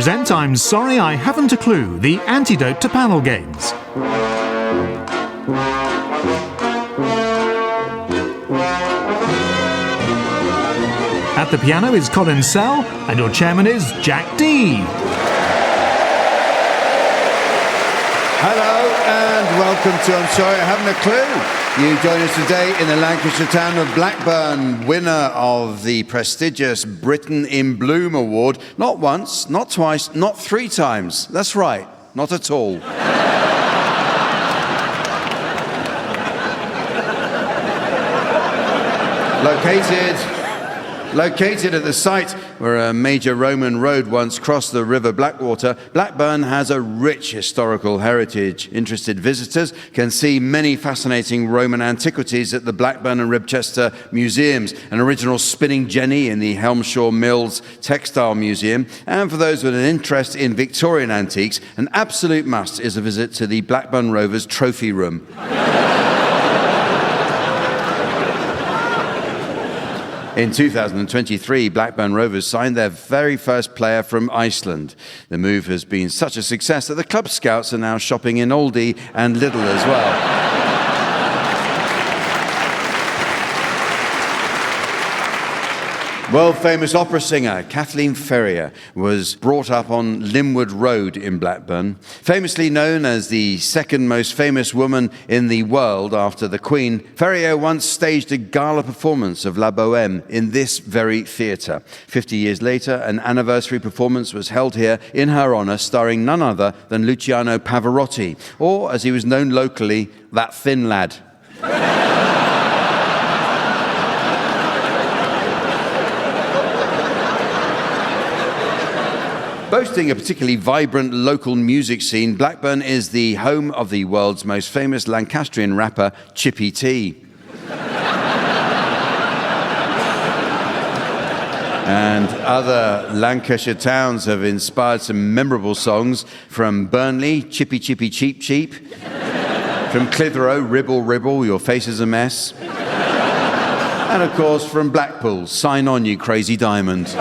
present I'm Sorry I Haven't a Clue, the antidote to panel games. At the piano is Colin Sell, and your chairman is Jack D. Hello and welcome to I'm Sorry I Haven't a Clue. You join us today in the Lancashire town of Blackburn, winner of the prestigious Britain in Bloom Award. Not once, not twice, not 3 times. That's right, not at all. Located at the site where a major Roman road once crossed the River Blackwater, Blackburn has a rich historical heritage. Interested visitors can see many fascinating Roman antiquities at the Blackburn and Ribchester Museums, an original spinning jenny in the Helmshaw Mills Textile Museum, and for those with an interest in Victorian antiques, an absolute must is a visit to the Blackburn Rovers Trophy Room. In 2023, Blackburn Rovers signed their very first player from Iceland. The move has been such a success that the club scouts are now shopping in Aldi and Lidl as well. World-famous opera singer Kathleen Ferrier was brought up on Linwood Road in Blackburn. Famously known as the second most famous woman in the world after the Queen, Ferrier once staged a gala performance of La Bohème in this very theatre. 50 years later, an anniversary performance was held here in her honour, starring none other than Luciano Pavarotti, or as he was known locally, that thin lad. Boasting a particularly vibrant local music scene, Blackburn is the home of the world's most famous Lancastrian rapper, Chippy T. And other Lancashire towns have inspired some memorable songs, from Burnley, Chippy Chippy Cheep Cheep, from Clitheroe, Ribble Ribble, Your Face is a Mess, and of course from Blackpool, Sign On You Crazy Diamond.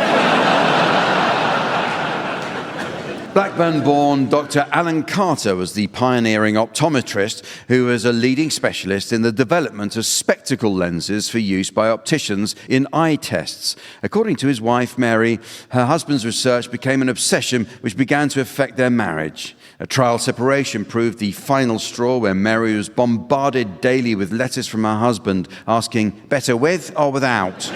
Blackburn-born Dr. Alan Carter was the pioneering optometrist who was a leading specialist in the development of spectacle lenses for use by opticians in eye tests. According to his wife, Mary, her husband's research became an obsession which began to affect their marriage. A trial separation proved the final straw, where Mary was bombarded daily with letters from her husband asking, better with or without?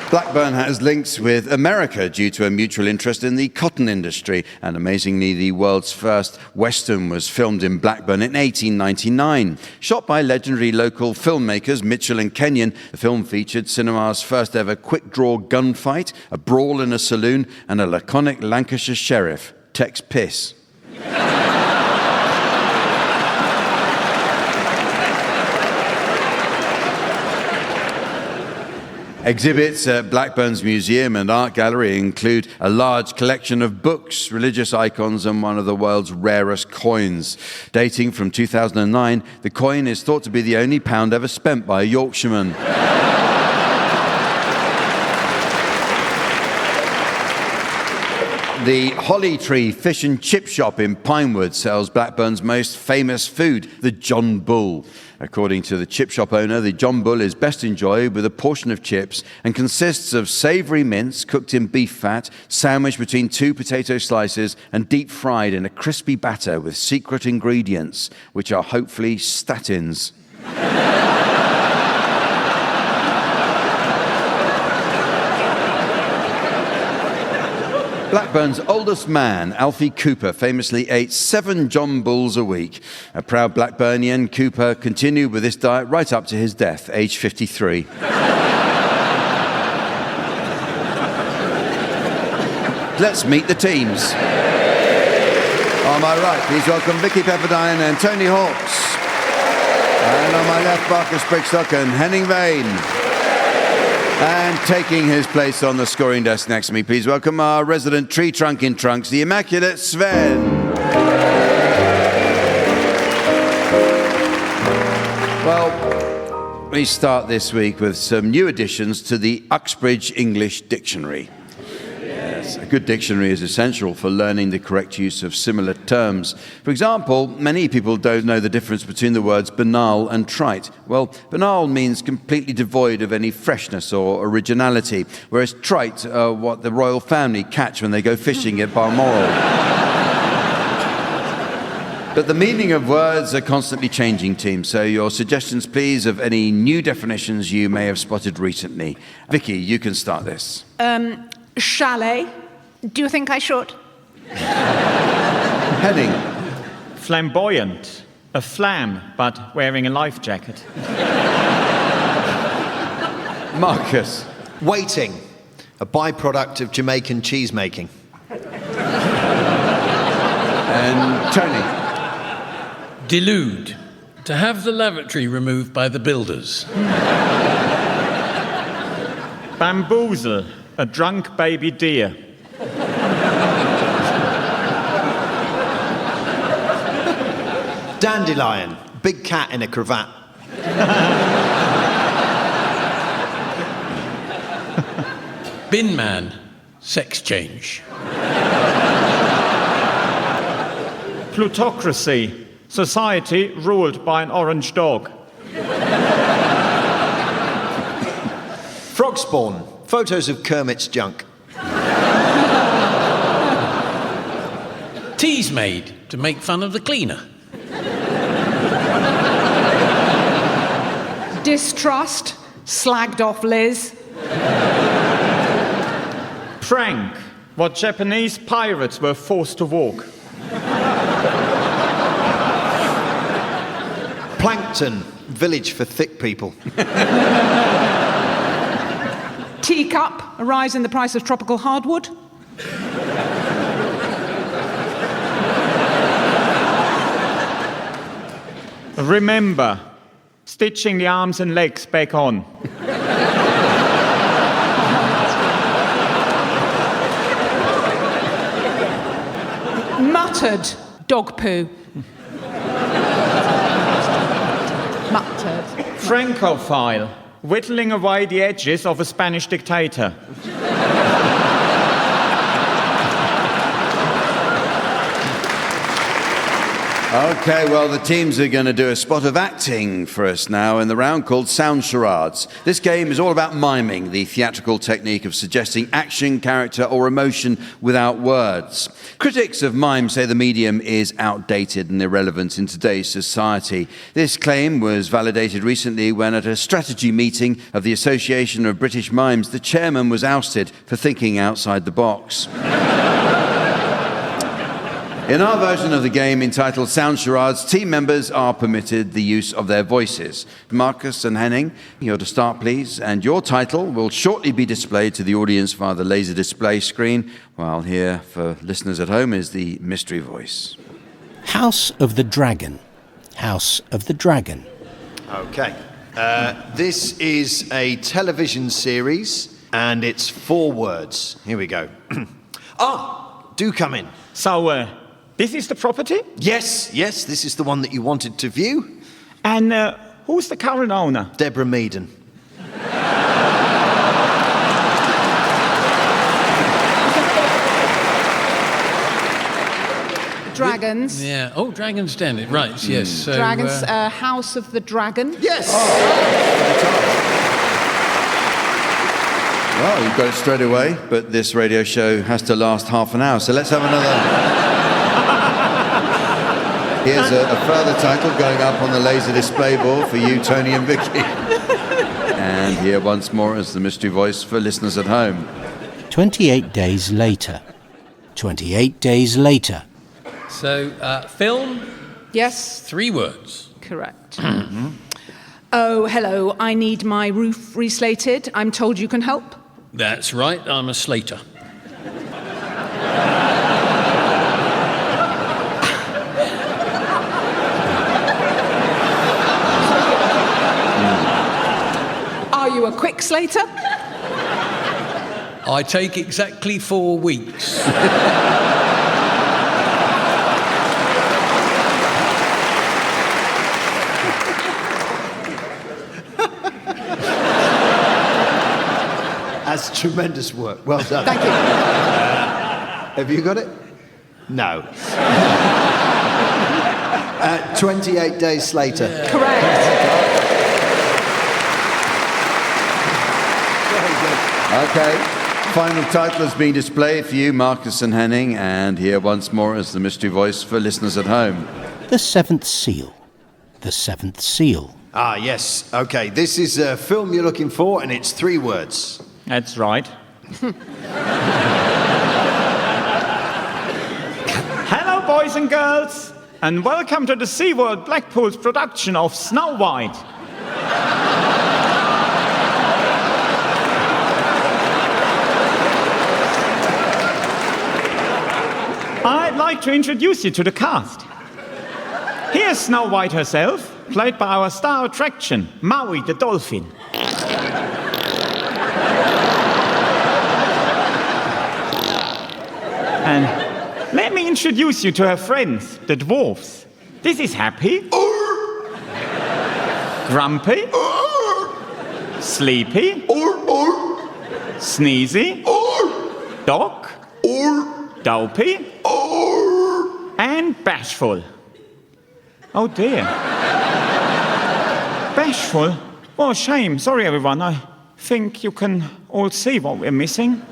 Blackburn has links with America due to a mutual interest in the cotton industry, and amazingly, the world's first Western was filmed in Blackburn in 1899. Shot by legendary local filmmakers Mitchell and Kenyon, the film featured cinema's first ever quick-draw gunfight, a brawl in a saloon, and a laconic Lancashire sheriff, Tex Piss. Exhibits at Blackburn's museum and art gallery include a large collection of books, religious icons, and one of the world's rarest coins. Dating from 2009, the coin is thought to be the only pound ever spent by a Yorkshireman. The Holly Tree Fish and Chip Shop in Pinewood sells Blackburn's most famous food, the John Bull. According to the chip shop owner, the John Bull is best enjoyed with a portion of chips and consists of savoury mince cooked in beef fat, sandwiched between 2 potato slices and deep fried in a crispy batter with secret ingredients, which are hopefully statins. Blackburn's oldest man, Alfie Cooper, famously ate 7 John Bulls a week. A proud Blackburnian, Cooper continued with this diet right up to his death, age 53. Let's meet the teams. On my right, please welcome Vicky Pepperdine and Tony Hawkes. And on my left, Marcus Brigstock and Henning Vane. And taking his place on the scoring desk next to me, please welcome our resident tree trunk in trunks, the immaculate Sven. Well, we start this week with some new additions to the Uxbridge English Dictionary. Yes, a good dictionary is essential for learning the correct use of similar terms. For example, many people don't know the difference between the words banal and trite. Well, banal means completely devoid of any freshness or originality, whereas trite are what the royal family catch when they go fishing at Balmoral. But the meaning of words are constantly changing, team, so your suggestions, please, of any new definitions you may have spotted recently. Vicky, you can start this. Chalet. Do you think I should? Henning. Flamboyant. A flam, but wearing a life jacket. Marcus. Waiting. A byproduct of Jamaican cheese making. And Tony. Delude. To have the lavatory removed by the builders. Bamboozle. A drunk baby deer. Dandelion. Big cat in a cravat. Bin man. Sex change. Plutocracy. Society ruled by an orange dog. Frog spawn. Photos of Kermit's junk. Teas made to make fun of the cleaner. Distrust. Slagged off Liz. Prank. What Japanese pirates were forced to walk. Plankton. Village for thick people. Teacup. A rise in the price of tropical hardwood. Remember. Stitching the arms and legs back on. Muttered. Dog poo. Muttered. Francophile. Whittling away the edges of a Spanish dictator. Okay, well, the teams are going to do a spot of acting for us now in the round called Sound Charades. This game is all about miming, the theatrical technique of suggesting action, character, or emotion without words. Critics of mime say the medium is outdated and irrelevant in today's society. This claim was validated recently when, at a strategy meeting of the Association of British Mimes, the chairman was ousted for thinking outside the box. In our version of the game entitled Sound Charades, team members are permitted the use of their voices. Marcus and Henning, you're to start, please, and your title will shortly be displayed to the audience via the laser display screen, while here, for listeners at home, is the mystery voice. House of the Dragon. House of the Dragon. Okay. This is a television series, and it's 4 words. Here we go. Do come in. So, this is the property? Yes, this is the one that you wanted to view. And who's the current owner? Deborah Meaden. Dragons. Yeah. Oh, Dragon's Den. Right, yes. So, Dragons. House of the Dragon. Yes! Well, you've got it straight away, but this radio show has to last half an hour, so let's have another. Here's a further title going up on the laser display board for you, Tony and Vicky. And here once more is the mystery voice for listeners at home. 28 days later. 28 days later. So, film, Yes. 3 words. Correct. Oh, hello. I need my roof reslated. I'm told you can help. That's right, I'm a slater. Are you a quick slater? I take exactly 4 weeks. Tremendous work. Well done. Thank you. Have you got it? No. 28 days later. Correct. Okay. Final title is being displayed for you, Marcus and Henning, and here once more is the mystery voice for listeners at home. The Seventh Seal. The Seventh Seal. Ah, yes. Okay, this is a film you're looking for, and it's 3 words. That's right. Hello, boys and girls, and welcome to the SeaWorld Blackpool's production of Snow White. I'd like to introduce you to the cast. Here's Snow White herself, played by our star attraction, Maui the dolphin. And let me introduce you to her friends, the dwarfs. This is Happy, Grumpy, Sleepy, Sneezy, Doc, Dopey, and Bashful. Oh dear. Bashful? What a shame. Sorry, everyone. I think you can all see what we're missing.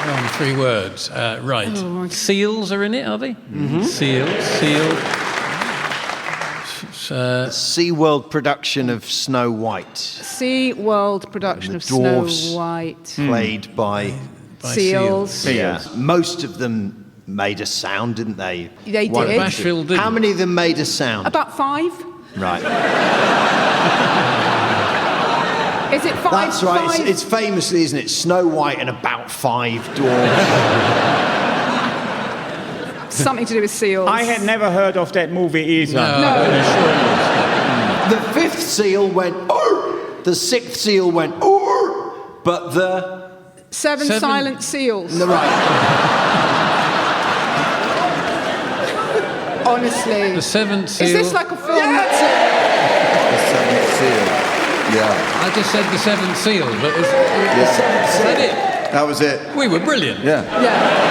On 3 words. Right. Seals are in it, are they? Mm-hmm. Seal. SeaWorld production of Snow White. SeaWorld production of Snow dwarfs. White. Played by Seals. Yeah. Most of them made a sound, didn't they? They One did. Bashful didn't. How many of them made a sound? About 5. Right. Is it 5? That's right. 5? It's famously, isn't it? Snow White and about 5 dwarfs. Something to do with seals. I had never heard of that movie either. No. The 5th seal went, "Orr!" The 6th seal went, "Orr!" But the... 7 silent seals. Right. Honestly. The 7th Seal. Is this like a film? The Seventh Seal. Yeah. I just said the 7th Seal, but is that it? That was it. We were brilliant. Yeah. Yeah.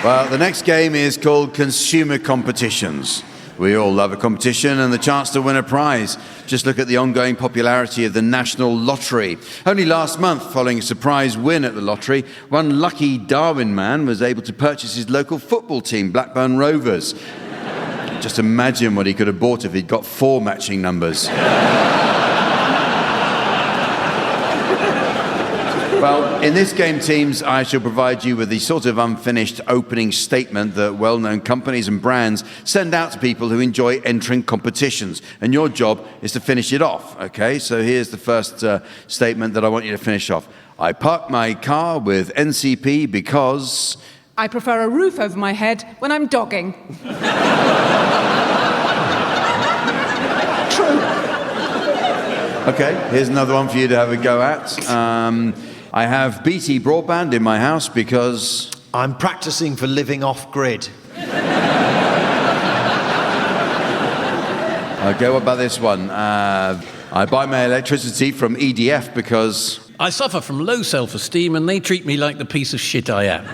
Well, the next game is called Consumer Competitions. We all love a competition and the chance to win a prize. Just look at the ongoing popularity of the National Lottery. Only last month, following a surprise win at the lottery, one lucky Darwin man was able to purchase his local football team, Blackburn Rovers. Just imagine what he could have bought if he'd got 4 matching numbers. Well, in this game, teams, I shall provide you with the sort of unfinished opening statement that well-known companies and brands send out to people who enjoy entering competitions. And your job is to finish it off, okay? So here's the first statement that I want you to finish off. I park my car with NCP because... I prefer a roof over my head when I'm dogging. True. Okay, here's another one for you to have a go at. I have BT broadband in my house because... I'm practicing for living off-grid. Okay, what about this one? I buy my electricity from EDF because... I suffer from low self-esteem and they treat me like the piece of shit I am.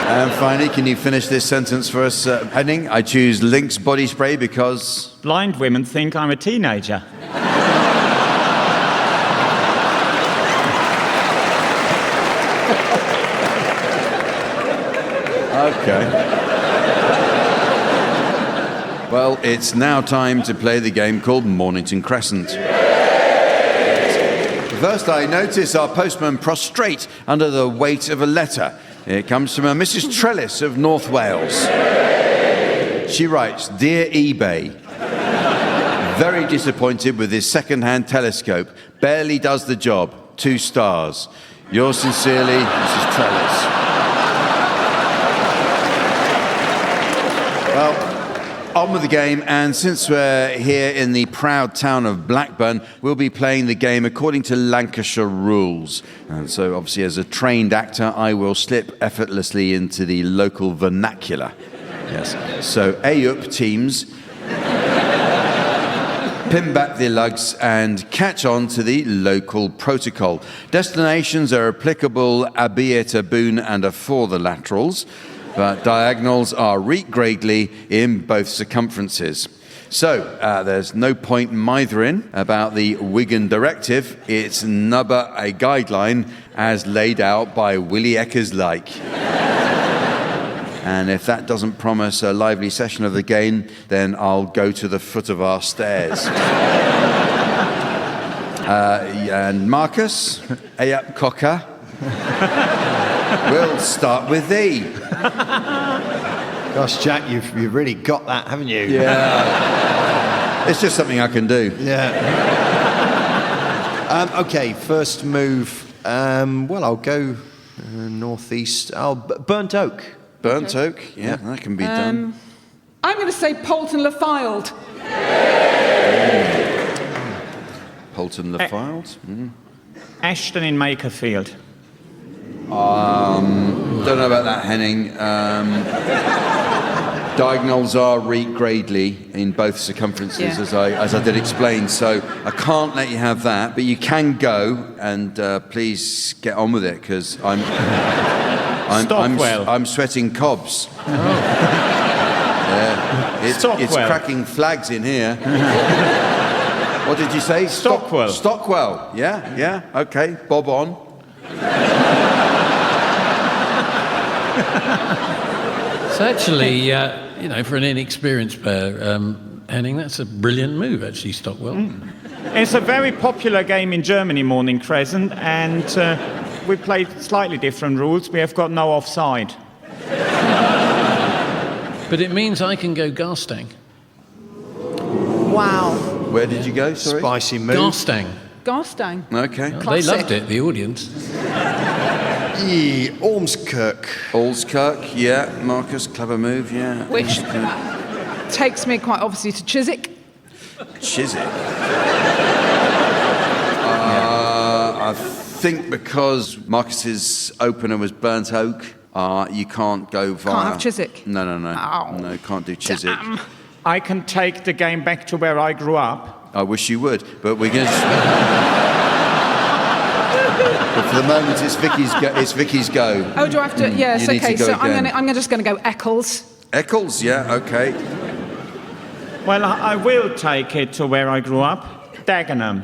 And finally, can you finish this sentence for us, Henning? I choose Lynx body spray because... Blind women think I'm a teenager. Okay. Well, it's now time to play the game called Mornington Crescent. First, I notice our postman prostrate under the weight of a letter. It comes from a Mrs. Trellis of North Wales. She writes, Dear eBay, very disappointed with his second-hand telescope. Barely does the job. 2 stars. Yours sincerely, Mrs. Trellis. Well, on with the game, and since we're here in the proud town of Blackburn, we'll be playing the game according to Lancashire rules. And so, obviously, as a trained actor, I will slip effortlessly into the local vernacular. Yes. So, up teams, pin back the lugs and catch on to the local protocol. Destinations are applicable, albeit a boon and a for the laterals, but diagonals are regradely in both circumferences. So, there's no point mithering about the Wigan Directive. It's nubber a guideline as laid out by Willie Eckerslike. And if that doesn't promise a lively session of the game, then I'll go to the foot of our stairs. And Marcus, up cocker. We'll start with thee. Gosh, Jack, you've really got that, haven't you? Yeah. It's just something I can do. Yeah. Okay, first move. Well, I'll go northeast. Burnt oak. Burnt oak, yeah, that can be done. I'm going to say Polton Le Filed. Polton Le Filed. Ashton in Makerfield. Don't know about that, Henning. Diagonals are regradely in both circumferences, as I did explain. So I can't let you have that, but you can go, and please get on with it, because I'm sweating cobs. Oh. Yeah, it's cracking flags in here. What did you say? Stockwell. Stockwell. Yeah. Okay. Bob on. It's actually, for an inexperienced player, Henning, that's a brilliant move, actually, Stockwell. It's a very popular game in Germany, Morning Crescent, and we play slightly different rules. We have got no offside. But it means I can go Garstang. Wow. Where did you go, sorry? Spicy move. Garstang. Garstang. Okay. Oh, they loved it, the audience. Ormskirk. Ormskirk, yeah. Marcus, clever move, yeah. Which takes me quite obviously to Chiswick. Chiswick? I think because Marcus's opener was Burnt Oak, you can't go via... Can't have Chiswick? No. Ow. No, can't do Chiswick. Damn. I can take the game back to where I grew up. I wish you would, but we're going to... But for the moment, it's Vicky's go. Oh, do I have to? Yes, You need okay. to go So again. I'm just going to go Eccles. Eccles, yeah, okay. Well, I will take it to where I grew up. Dagenham.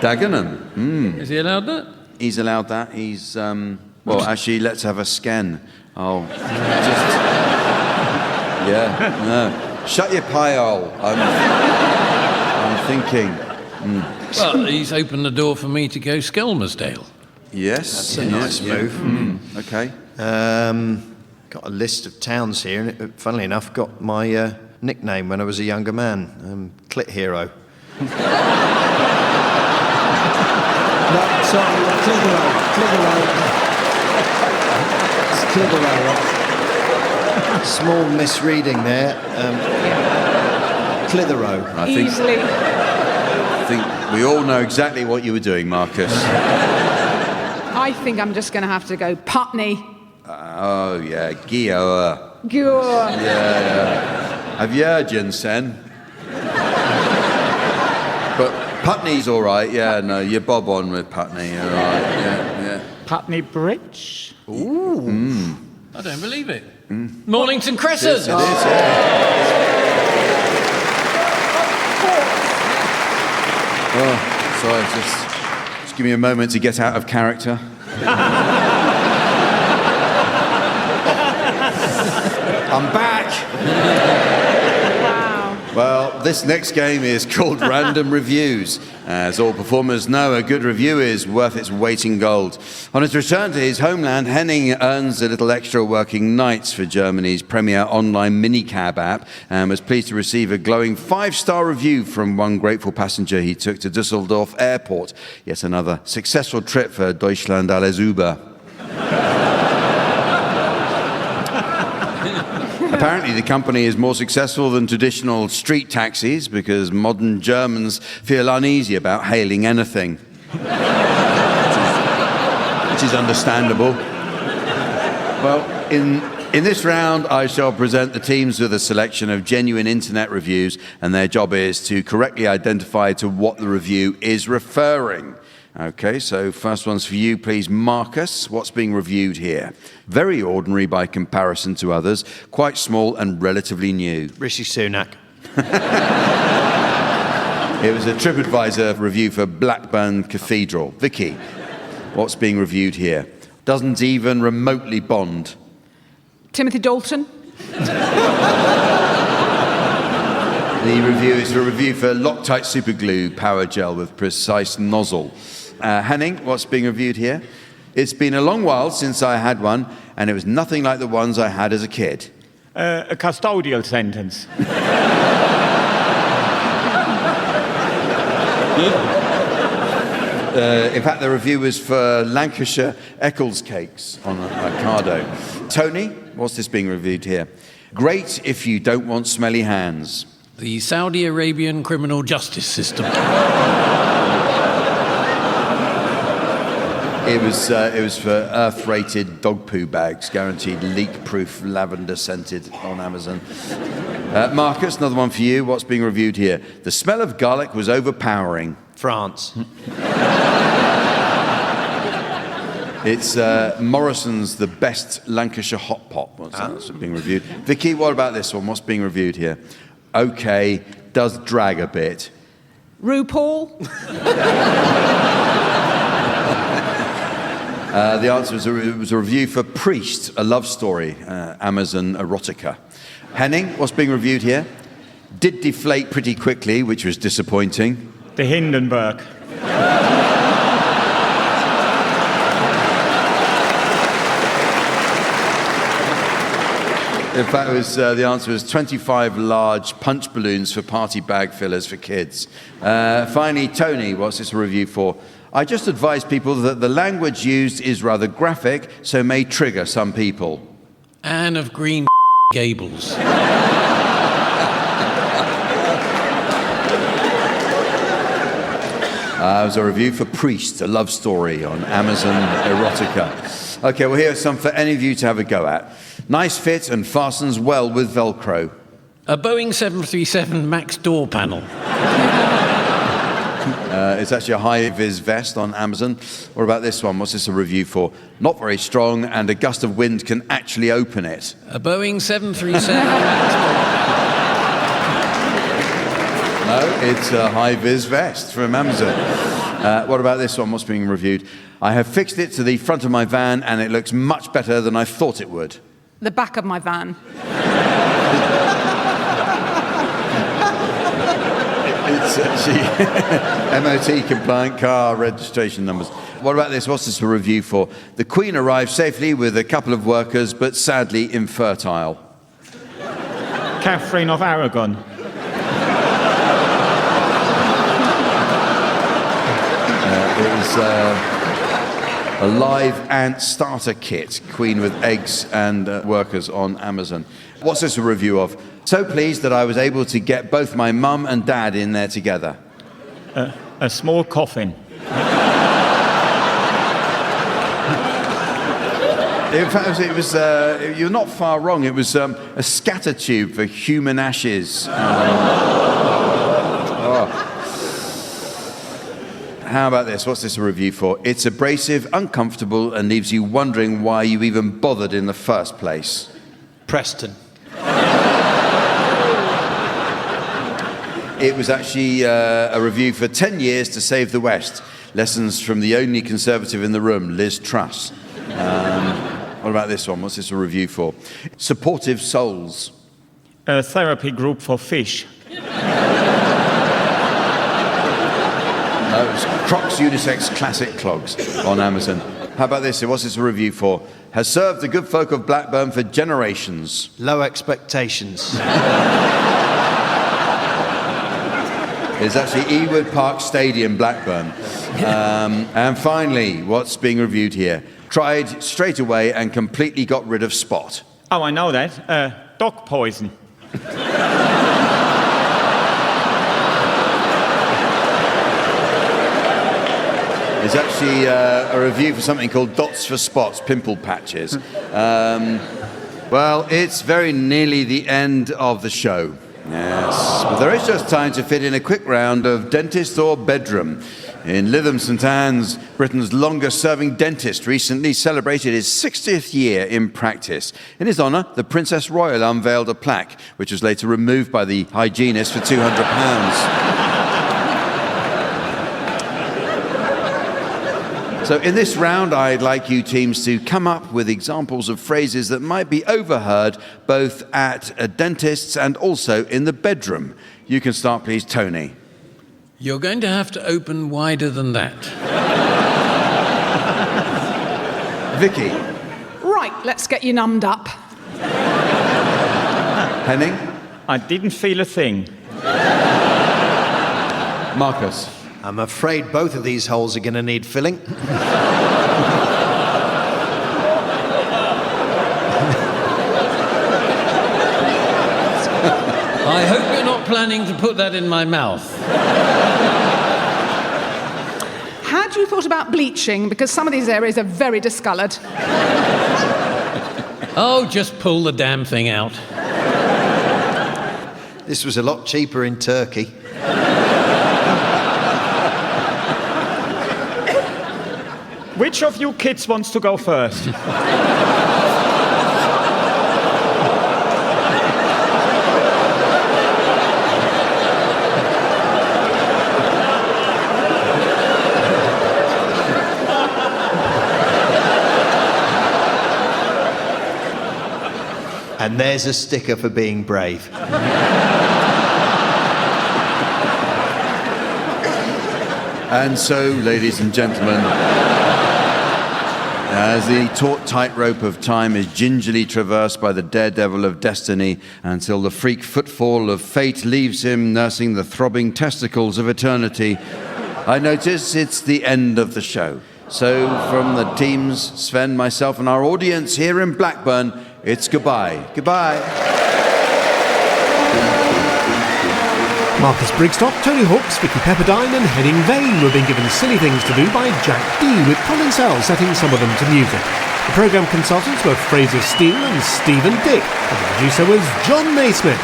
Dagenham. Is he allowed that? He's allowed that. He's well, actually, let's have a scan. Oh, just no. Shut your pie hole. I'm thinking. Well, he's opened the door for me to go Skelmersdale. Yes, That's a nice move. Okay. Got a list of towns here, and it, funnily enough, got my nickname when I was a younger man, Clit Hero. No, sorry, Clitheroe. It's Clitheroe. Small misreading there. Clitheroe. I think we all know exactly what you were doing, Marcus. I think I'm just going to have to go Putney. Oh, yeah, Gio. Gure. Yeah. Have you heard, Jensen? But Putney's all right, yeah, no, you're bob on with Putney, all right, yeah. Putney Bridge. Ooh. I don't believe it. Mornington Crescent. Yes, it is, yeah. Oh, sorry, just give me a moment to get out of character. I'm back. Wow. Well, this next game is called Random Reviews. As all performers know, a good review is worth its weight in gold. On his return to his homeland, Henning earns a little extra working nights for Germany's premier online minicab app and was pleased to receive a glowing 5-star review from one grateful passenger he took to Düsseldorf Airport. Yet another successful trip for Deutschland alles über. Apparently, the company is more successful than traditional street taxis because modern Germans feel uneasy about hailing anything. Which is understandable. Well, in this round, I shall present the teams with a selection of genuine internet reviews, and their job is to correctly identify to what the review is referring. Okay, so first one's for you, please, Marcus. What's being reviewed here? Very ordinary by comparison to others, quite small and relatively new. Rishi Sunak. It was a TripAdvisor review for Blackburn Cathedral. Vicky, what's being reviewed here? Doesn't even remotely bond. Timothy Dalton. The review is a review for Loctite Superglue Power Gel with precise nozzle. Henning, what's being reviewed here? It's been a long while since I had one, and it was nothing like the ones I had as a kid. A custodial sentence. In fact, the review was for Lancashire Eccles cakes on Ocado. Tony, what's this being reviewed here? Great if you don't want smelly hands. The Saudi Arabian criminal justice system. It was for Earth-rated dog poo bags, guaranteed leak-proof, lavender-scented on Amazon. Marcus, another one for you. What's being reviewed here? The smell of garlic was overpowering. France. It's Morrison's The Best Lancashire Hot Pot. That's being reviewed. Vicky, what about this one? What's being reviewed here? Okay, does drag a bit. RuPaul. The answer was it was a review for Priest, a love story, Amazon erotica. Henning, what's being reviewed here? Did deflate pretty quickly, which was disappointing. The Hindenburg. In fact, the answer was 25 large punch balloons for party bag fillers for kids. Finally, Tony, what's this a review for? I just advise people that the language used is rather graphic, so may trigger some people. Anne of Green Gables. It was a review for Priest, a love story on Amazon erotica. Okay, well, here's some for any of you to have a go at. Nice fit and fastens well with Velcro. A Boeing 737 MAX door panel. It's actually a high-vis vest on Amazon. What about this one? What's this a review for? Not very strong, and a gust of wind can actually open it. A Boeing 737 MAX door panel. No, it's a high-vis vest from Amazon. What about this one? What's being reviewed? I have fixed it to the front of my van, and it looks much better than I thought it would. The back of my van. It's actually MOT-compliant car registration numbers. What about this? What's this a review for? The Queen arrived safely with a couple of workers, but sadly infertile. Catherine of Aragon. It was a live ant starter kit, Queen with eggs and workers on Amazon. What's this a review of? So pleased that I was able to get both my mum and dad in there together. A small coffin. In fact, it was you're not far wrong. It was a scatter tube for human ashes. How about this? What's this a review for? It's abrasive, uncomfortable, and leaves you wondering why you even bothered in the first place. Preston. It was actually a review for 10 years to save the West. Lessons from the only Conservative in the room, Liz Truss. What about this one? What's this a review for? Supportive Souls. A therapy group for fish. No, it was Crocs Unisex Classic Clogs on Amazon. How about this? What's this a review for? Has served the good folk of Blackburn for generations. Low expectations. It's actually Ewood Park Stadium, Blackburn. And finally, what's being reviewed here? Tried straight away and completely got rid of spot. Oh, I know that. Dog poison. It's actually a review for something called Dots for Spots, Pimple Patches. Well, it's very nearly the end of the show. Yes, but there is just time to fit in a quick round of dentist or bedroom. In Lytham St Anne's, Britain's longest-serving dentist recently celebrated his 60th year in practice. In his honour, the Princess Royal unveiled a plaque, which was later removed by the hygienist for £200. So in this round, I'd like you teams to come up with examples of phrases that might be overheard both at dentists and also in the bedroom. You can start, please, Tony. You're going to have to open wider than that. Vicky. Right, let's get you numbed up. Henning. I didn't feel a thing. Marcus. I'm afraid both of these holes are going to need filling. I hope you're not planning to put that in my mouth. Had you thought about bleaching? Because some of these areas are very discoloured. Oh, just pull the damn thing out. This was a lot cheaper in Turkey. Which of you kids wants to go first? And there's a sticker for being brave. And so, ladies and gentlemen, as the taut tightrope of time is gingerly traversed by the daredevil of destiny until the freak footfall of fate leaves him nursing the throbbing testicles of eternity, I notice it's the end of the show. So from the teams, Sven, myself and our audience here in Blackburn, it's goodbye. Goodbye. Marcus Brigstocke, Tony Hawks, Vicky Pepperdine and Henning Vane were being given silly things to do by Jack D, with Colin Sell setting some of them to music. The programme consultants were Fraser Steele and Stephen Dick, and the producer was John Naismith.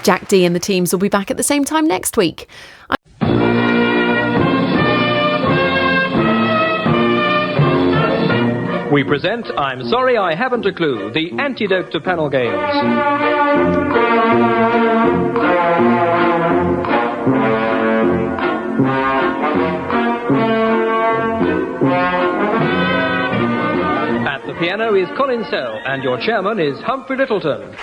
Jack D and the teams will be back at the same time next week. We present I'm Sorry I Haven't a Clue, the antidote to panel games. At the piano is Colin Sell, and your chairman is Humphrey Littleton.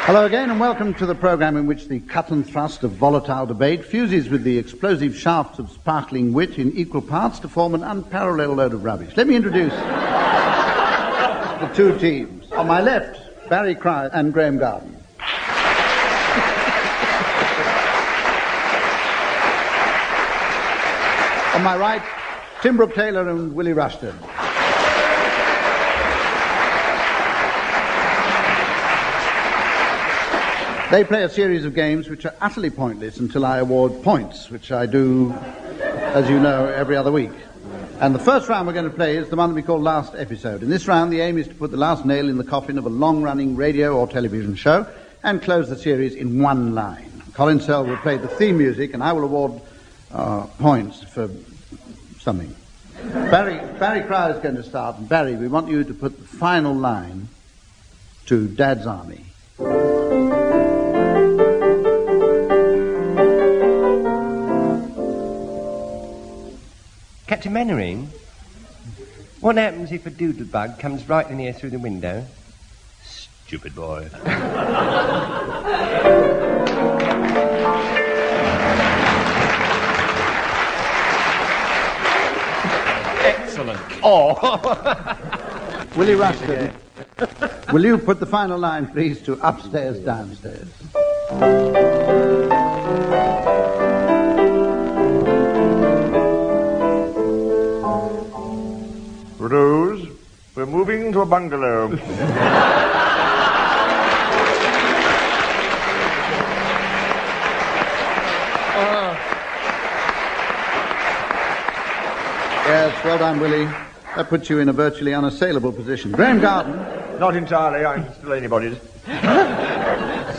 Hello again and welcome to the programme in which the cut and thrust of volatile debate fuses with the explosive shafts of sparkling wit in equal parts to form an unparalleled load of rubbish. Let me introduce the two teams. On my left, Barry Crust and Graeme Garden. On my right, Tim Brooke-Taylor and Willie Rushton. They play a series of games which are utterly pointless until I award points, which I do, as you know, every other week. And the first round we're going to play is the one we call Last Episode. In this round, the aim is to put the last nail in the coffin of a long-running radio or television show and close the series in one line. Colin Sell will play the theme music, and I will award points for something. Barry Cryer is going to start. And Barry, we want you to put the final line to Dad's Army. Captain Mainwaring, what happens if a doodlebug comes right in here through the window? Stupid boy. Excellent. Oh! Willie Rushton, Will you put the final line, please, to upstairs, downstairs? Rose, we're moving to a bungalow. Yes, well done, Willie. That puts you in a virtually unassailable position. Graeme Garden. Not entirely, I'm still anybody's.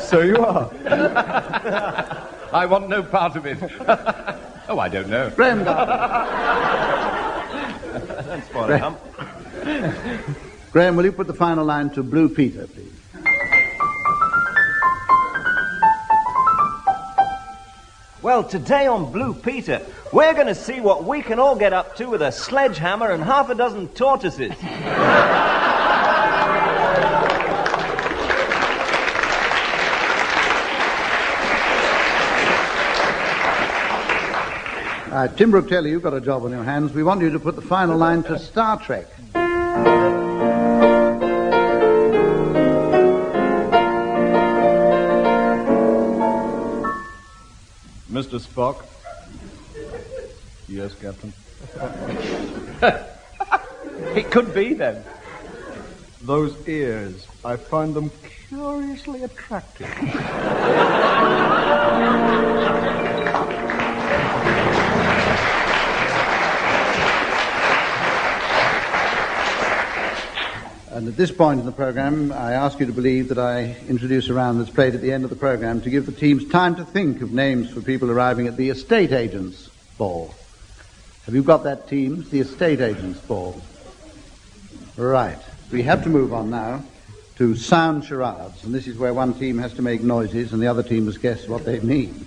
So you are. I want no part of it. Oh, I don't know. Graeme Garden. Don't spoil it, Hump. Graeme, will you put the final line to Blue Peter, please? Well, today on Blue Peter, we're going to see what we can all get up to with a sledgehammer and half a dozen tortoises. Tim Brooke-Taylor, you've got a job on your hands. We want you to put the final line to Star Trek. Mr. Spock? Yes, Captain. It could be, then. Those ears, I find them curiously attractive. And at this point in the programme, I ask you to believe that I introduce a round that's played at the end of the programme to give the teams time to think of names for people arriving at the estate agent's ball. Have you got that, teams? The estate agent's ball. Right. We have to move on now to sound charades, and this is where one team has to make noises and the other team must guess what they mean.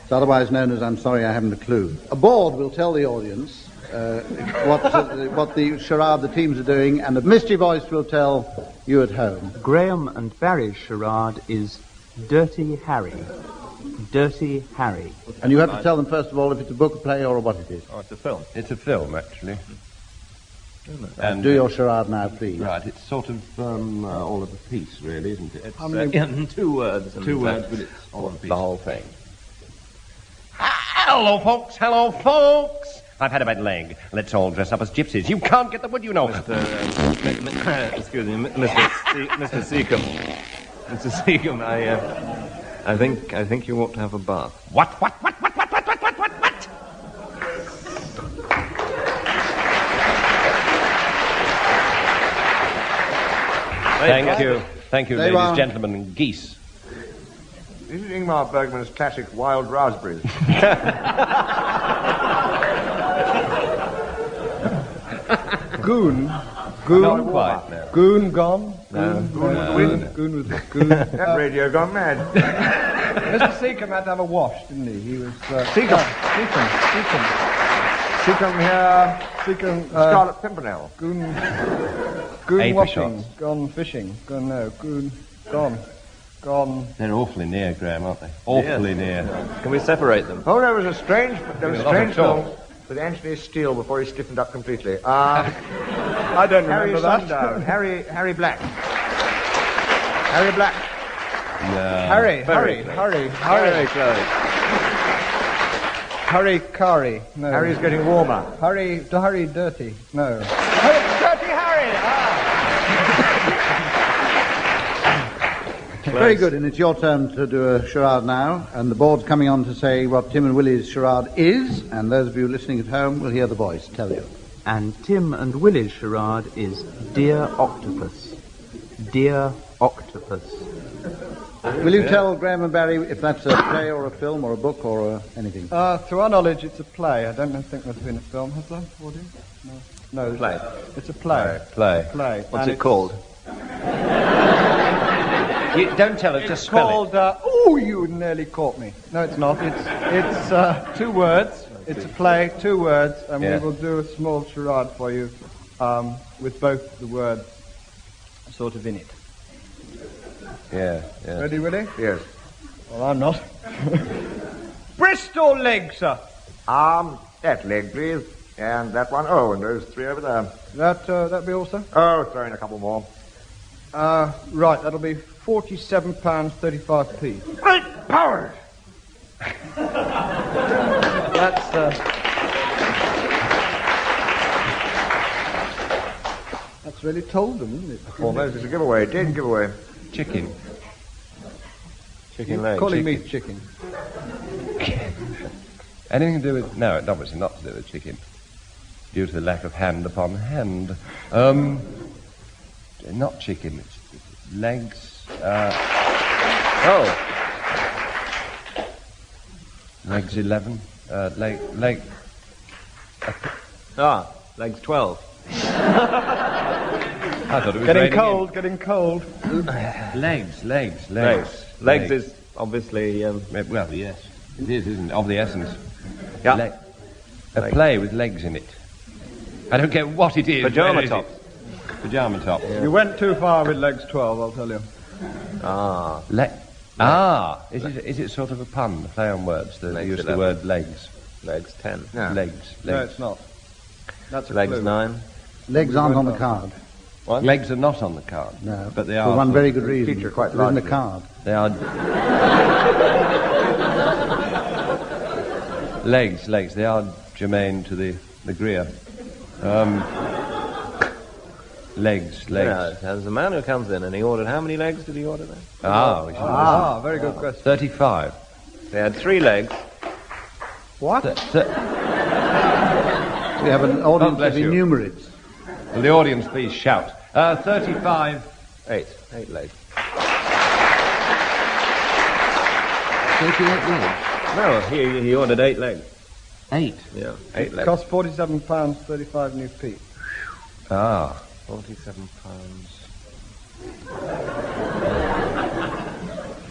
It's otherwise known as I'm sorry I haven't a clue. A board will tell the audience what the charade the teams are doing, and a misty voice will tell you at home. Graeme and Barry's charade is Dirty Harry. Dirty Harry. And you have to tell them, first of all, if it's a book, a play, or what it is. Oh, it's a film. It's a film, actually. And do your charade now, please. Right, it's sort of all of a piece, really, isn't it? It's, in 2 words. Two words, but it's all of a piece. The whole thing. Hello, folks. Hello, folks. I've had a bad leg. Let's all dress up as gypsies. You can't get the wood, you know. Excuse me, Mr. Seacombe. Mr. Seacombe, I think you ought to have a bath. What? Thank you, ladies, gentlemen, and geese. This is Ingmar Bergman's classic Wild Raspberries. Goon. Not quite, no. Goon gone? No. Goon with the wind. Goon with the goon. That radio gone mad. Mr. Seacombe had to have a wash, didn't he? He was... Seacombe here. Seacombe... Scarlet Pimpernel. Goon Apricot. washing. Gone fishing. Goon... Gone... They're awfully near, Graeme, aren't they? Awfully near. Can we separate them? Oh, there was a strange film with Anthony Steele before he stiffened up completely. I don't remember that. Sundown. Harry Black. Harry Black. No. Hurry. Very close. Hurry, Kari. No. Harry's getting warmer. Hurry, dirty. No. Dirty Harry! Very good, and it's your turn to do a charade now, and the board's coming on to say what Tim and Willie's charade is, and those of you listening at home will hear the voice tell you. And Tim and Willie's charade is Dear Octopus. Dear Octopus. Will you tell Graeme and Barry if that's a play or a film or a book or anything? To our knowledge, it's a play. I don't think there's been a film, has there? No. Play. It's a play. Play. What's it called? You don't tell us, just spell it. You nearly caught me. No, it's not. It's 2 words. It's a play, 2 words, and we will do a small charade for you with both the words sort of in it. Yeah. Ready, Willie? Yes. Well, I'm not. Bristol leg, sir. That leg, please. And that one. Oh, and those 3 over there. That be all, sir? Oh, throw in a couple more. Right, that'll be £47.35p. Great powers! That's really told them, isn't it? Almost as a giveaway. Dead giveaway. Chicken. Chicken leg. Calling me chicken. Anything to do with... No, obviously not to do with chicken. Due to the lack of hand upon hand. Not chicken, it's legs. Legs 11. Leg. Legs 12. I thought it was getting cold. Legs. Legs is obviously... well, yes. It is, isn't it? Of the essence. Yeah. A play with legs in it. I don't get what it is. Pyjama top. Pyjama top. You went too far with legs 12, I'll tell you. Is it sort of a pun, a play on words, the use of the word legs? Legs 10. Yeah. Legs. No, it's not. That's a legs clue. 9. Legs aren't on the card. What? Legs are not on the card. No. But they are. For one very good reason. Feature quite They're in the largely. card. They are... Legs. They are germane to the Greer. Legs. Yeah, there's a man who comes in and he ordered... How many legs did he order then? Very good question. 35. They had 3 legs. What? We have an audience of innumerates. Will the audience please shout? 35. 8 legs. 38 legs? No, he ordered 8 legs. 8? Yeah, 8 legs. Cost £47.35 new p. 47 pounds.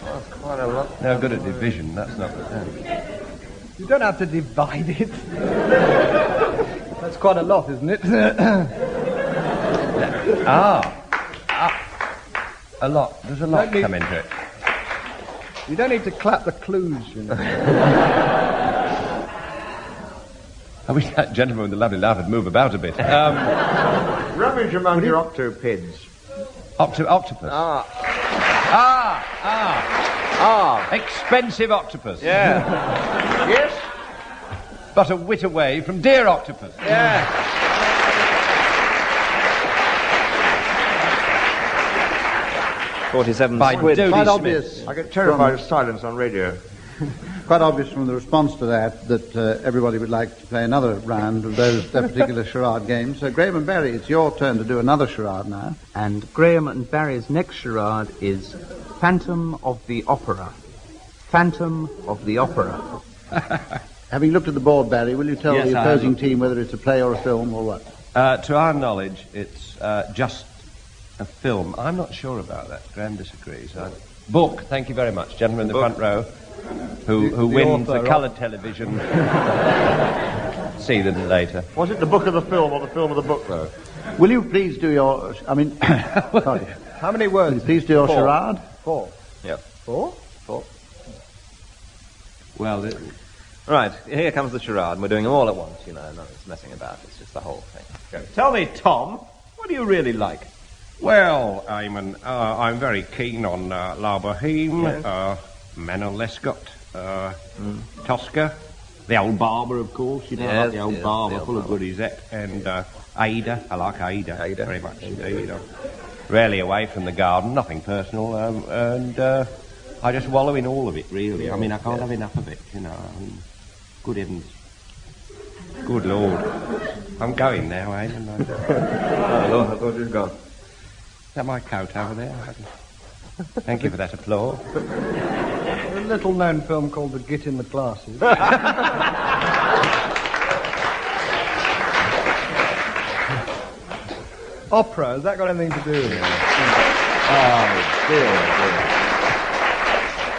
That's quite a lot. No good at division, that's not good. You don't have to divide it. That's quite a lot, isn't it? A lot. There's a lot come into it. You don't need to clap the clues, you know. I wish that gentleman with the lovely laugh would move about a bit. Rummage among your octopids. Octopus? Expensive octopus. Yeah. Yes? But a wit away from dear octopus. Yeah. £47 By quid. Quite obvious. I get terrified of silence on radio. Quite obvious from the response to that everybody would like to play another round of that particular charade game. So, Graeme and Barry, it's your turn to do another charade now. And Graeme and Barry's next charade is Phantom of the Opera. Phantom of the Opera. Having looked at the board, Barry, will you tell Yes, the opposing team whether it's a play or a film or what? To our knowledge, it's just a film. I'm not sure about that. Graeme disagrees. Book, thank you very much. Gentleman in the front row who wins the coloured television. See them later. Was it the book of the film or the film of the book, though? Will you please do your... sorry. How many words? Will you please do your 4. charade? 4. Yep. 4? 4. Well, Right, here comes the charade, and we're doing them all at once, you know, not it's messing about, it's just the whole thing. Go. Tell me, Tom, what do you really like? Well, Eamon, I'm very keen on La Boheme, Yes. Manon Lescott, Tosca, the old barber, of course, you know, Yes, like the old yes, barber, the old full of barber. goodies, and Ada. I like Ada, Ada. very much indeed. I'm rarely away from the garden, nothing personal, and I just wallow in all of it, really. I mean, I can't have enough of it, you know. I mean, good heavens. Good Lord. I'm going now, Eamon. Oh, Lord, I thought you'd gone. Is that my coat over there? Thank you for that applause. A little-known film called The Git in the Glasses. Opera, has that got anything to do with it? Oh, dear.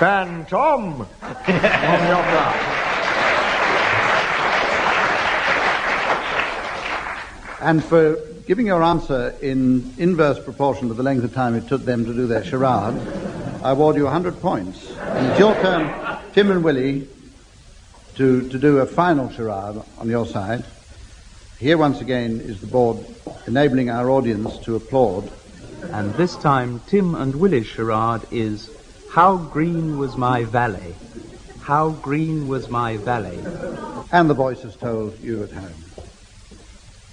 Phantom on the opera. And for giving your answer in inverse proportion to the length of time it took them to do their charade, I award you 100 points. And it's your turn, Tim and Willie, to do a final charade on your side. Here once again is the board enabling our audience to applaud. And this time, Tim and Willie's charade is How Green Was My Valley? How Green Was My Valley? And the voice has told you at home.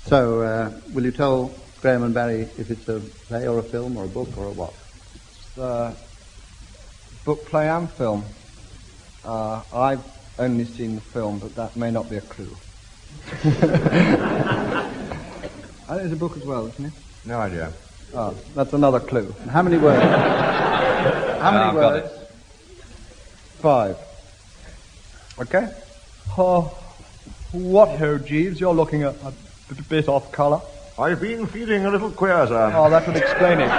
So, will you tell Graeme and Barry if it's a play or a film or a book or a what? It's a book, play and film. I've only seen the film, but that may not be a clue. I think it's a book as well, isn't it? No idea. Oh, that's another clue. How many words? How many words? 5. Okay. Oh, what ho, Jeeves? You're looking a bit off colour. I've been feeling a little queer, sir. Oh, that would explain it.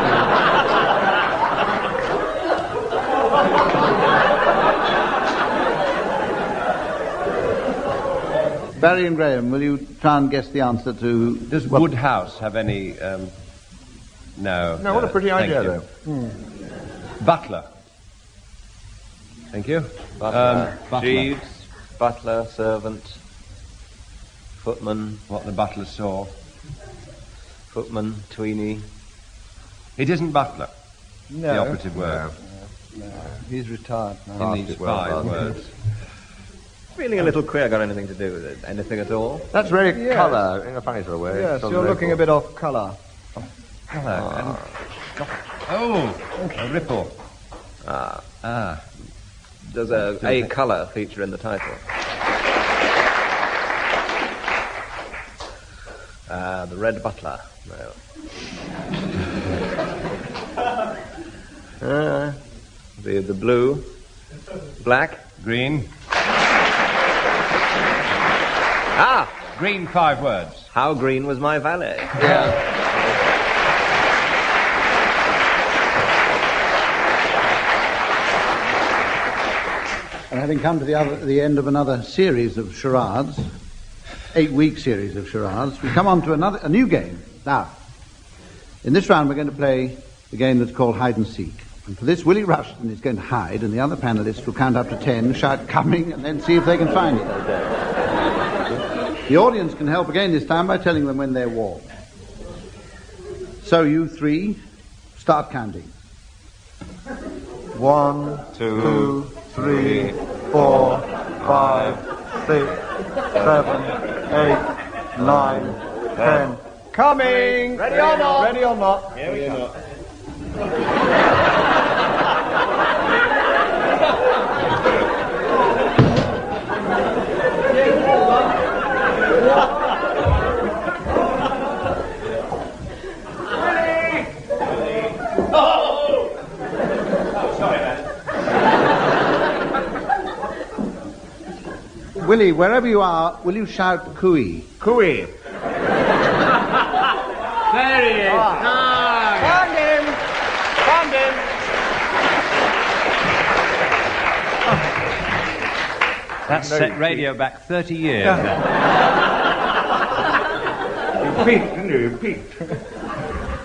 Barry and Graeme, will you try and guess the answer to... Does Woodhouse have any... No. No, what a pretty idea, though. Butler. Thank you. Butler. Butler. Jeeves, butler, servant, footman. What the butler saw. Footman, tweenie. It isn't butler. No. The operative word. No. He's retired now. In these 5 words. Feeling a little queer, got anything to do with it? Anything at all? That's very Yes. colour, in a funny sort of way. Yes, you're looking a bit off colour. Hello. A ripple. Does a colour feature in the title? The Red Butler. No. The blue. Black. Green. Green, 5 words. How green was my valley? And having come to the end of another series of charades, 8-week series of charades, we come on to a new game. Now, in this round we're going to play the game that's called hide and seek. And for this, Willie Rushton is going to hide, and the other panellists will count up to 10, shout coming, and then see if they can find it. The audience can help again this time by telling them when they're warm. So you 3, start counting. 1, 2, 3, 4, 5, 6, 7, 8, 9, 10. Coming! Ready or not? Ready or not? Here we come. Willie, wherever you are, will you shout cooey? Cooey. There he is. Found him! Found him! That set radio back 30 years. You peaked, didn't you? You peaked.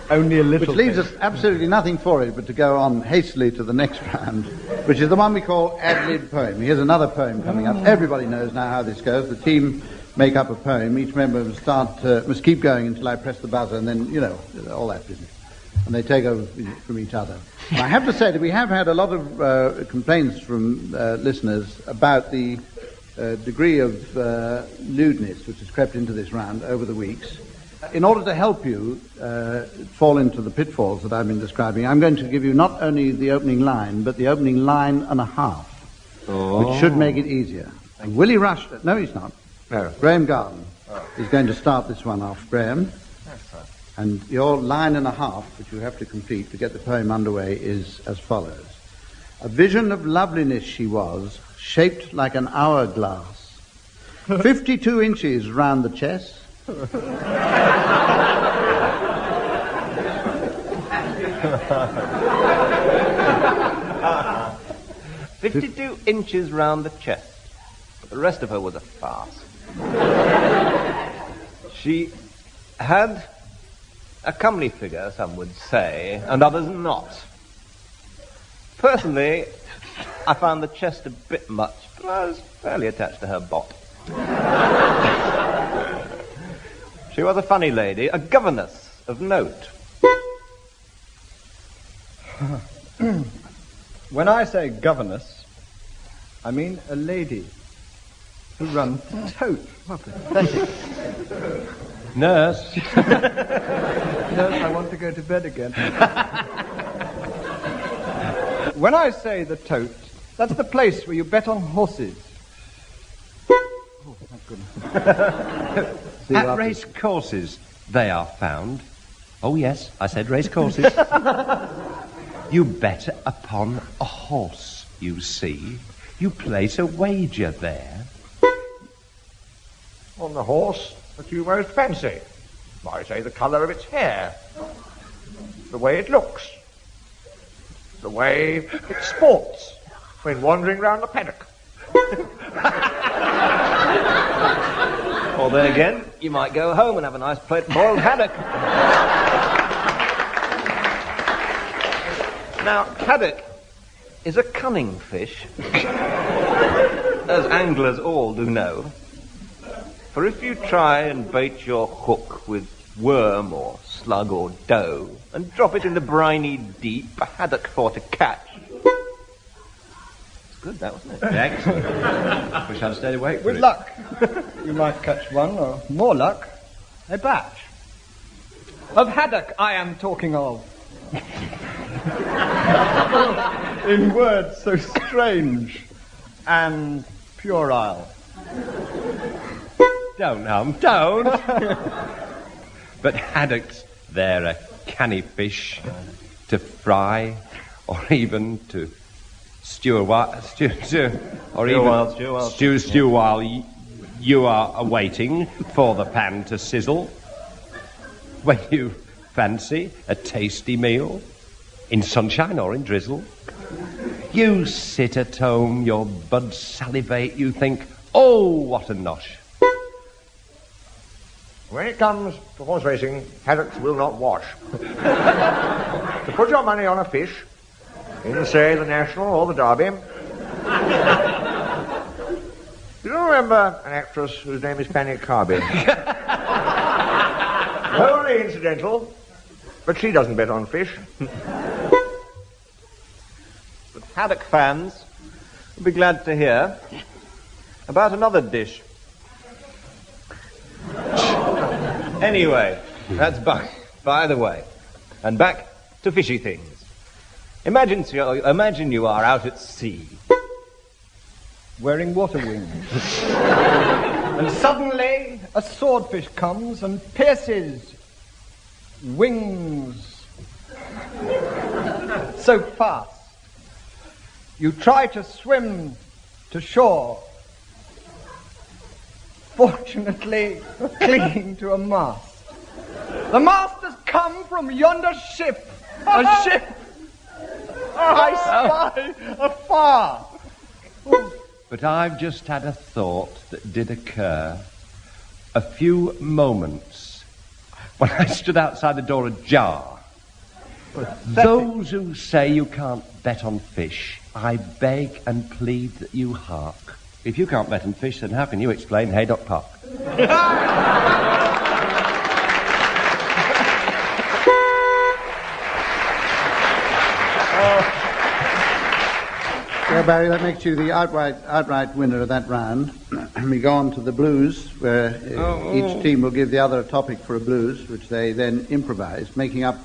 Only a little Which leaves us absolutely nothing for it but to go on hastily to the next round, which is the one we call ad-lib poem. Here's another poem coming up. Everybody knows now how this goes. The team make up a poem. Each member must keep going until I press the buzzer, and then, all that business. And they take over from each other. And I have to say that we have had a lot of complaints from listeners about the degree of lewdness which has crept into this round over the weeks. In order to help you fall into the pitfalls that I've been describing, I'm going to give you not only the opening line, but the opening line and a half, which should make it easier. And Willie Rushton, no, he's not. No. Graeme Garden is going to start this one off. Graeme, and your line and a half, which you have to complete to get the poem underway, is as follows. A vision of loveliness she was, shaped like an hourglass, 52 inches round the chest, 52 inches round the chest. But the rest of her was a farce. She had a comely figure, some would say, and others not. Personally, I found the chest a bit much, but I was fairly attached to her bot. She was a funny lady, a governess of note. When I say governess, I mean a lady who runs the tote. What pathetic. Nurse. Nurse, I want to go to bed again. When I say the tote, that's the place where you bet on horses. Oh, thank goodness. At race courses, they are found. Oh, yes, I said race courses. You bet upon a horse, you see. You place a wager there. On the horse that you most fancy. I say the colour of its hair, the way it looks, the way it sports when wandering round the paddock. Or then again, you might go home and have a nice plate of boiled haddock. Now, haddock is a cunning fish, as anglers all do know. For if you try and bait your hook with worm or slug or dough and drop it in the briny deep, a haddock for to catch. It's good, that, wasn't it? Excellent. Wish I'd stayed awake for With it. luck, you might catch one, or more luck, a batch. Of haddock I am talking of. In words so strange and puerile. Don't, don't. But haddocks, they're a canny fish to fry, or even to stew while you are awaiting for the pan to sizzle. When you fancy a tasty meal, in sunshine or in drizzle, you sit at home, your buds salivate, you think, oh, what a nosh. When it comes to horse racing, haddocks will not wash. To put your money on a fish, in, say, the National or the Derby, you don't remember an actress whose name is Fanny Carby? Wholly incidental, but she doesn't bet on fish. But haddock fans will be glad to hear about another dish. Anyway, that's by the way. And back to fishy things. Imagine you are out at sea. Wearing water wings. And suddenly a swordfish comes and pierces wings so fast. You try to swim to shore, fortunately clinging to a mast. The mast has come from yonder ship, a ship I spy afar. But I've just had a thought that did occur a few moments when I stood outside the door ajar. Those who say you can't bet on fish, I beg and plead that you hark. If you can't bet on fish, then how can you explain Haydock Park? Well, Barry, that makes you the outright winner of that round. We go on to the blues, where each team will give the other a topic for a blues, which they then improvise, making up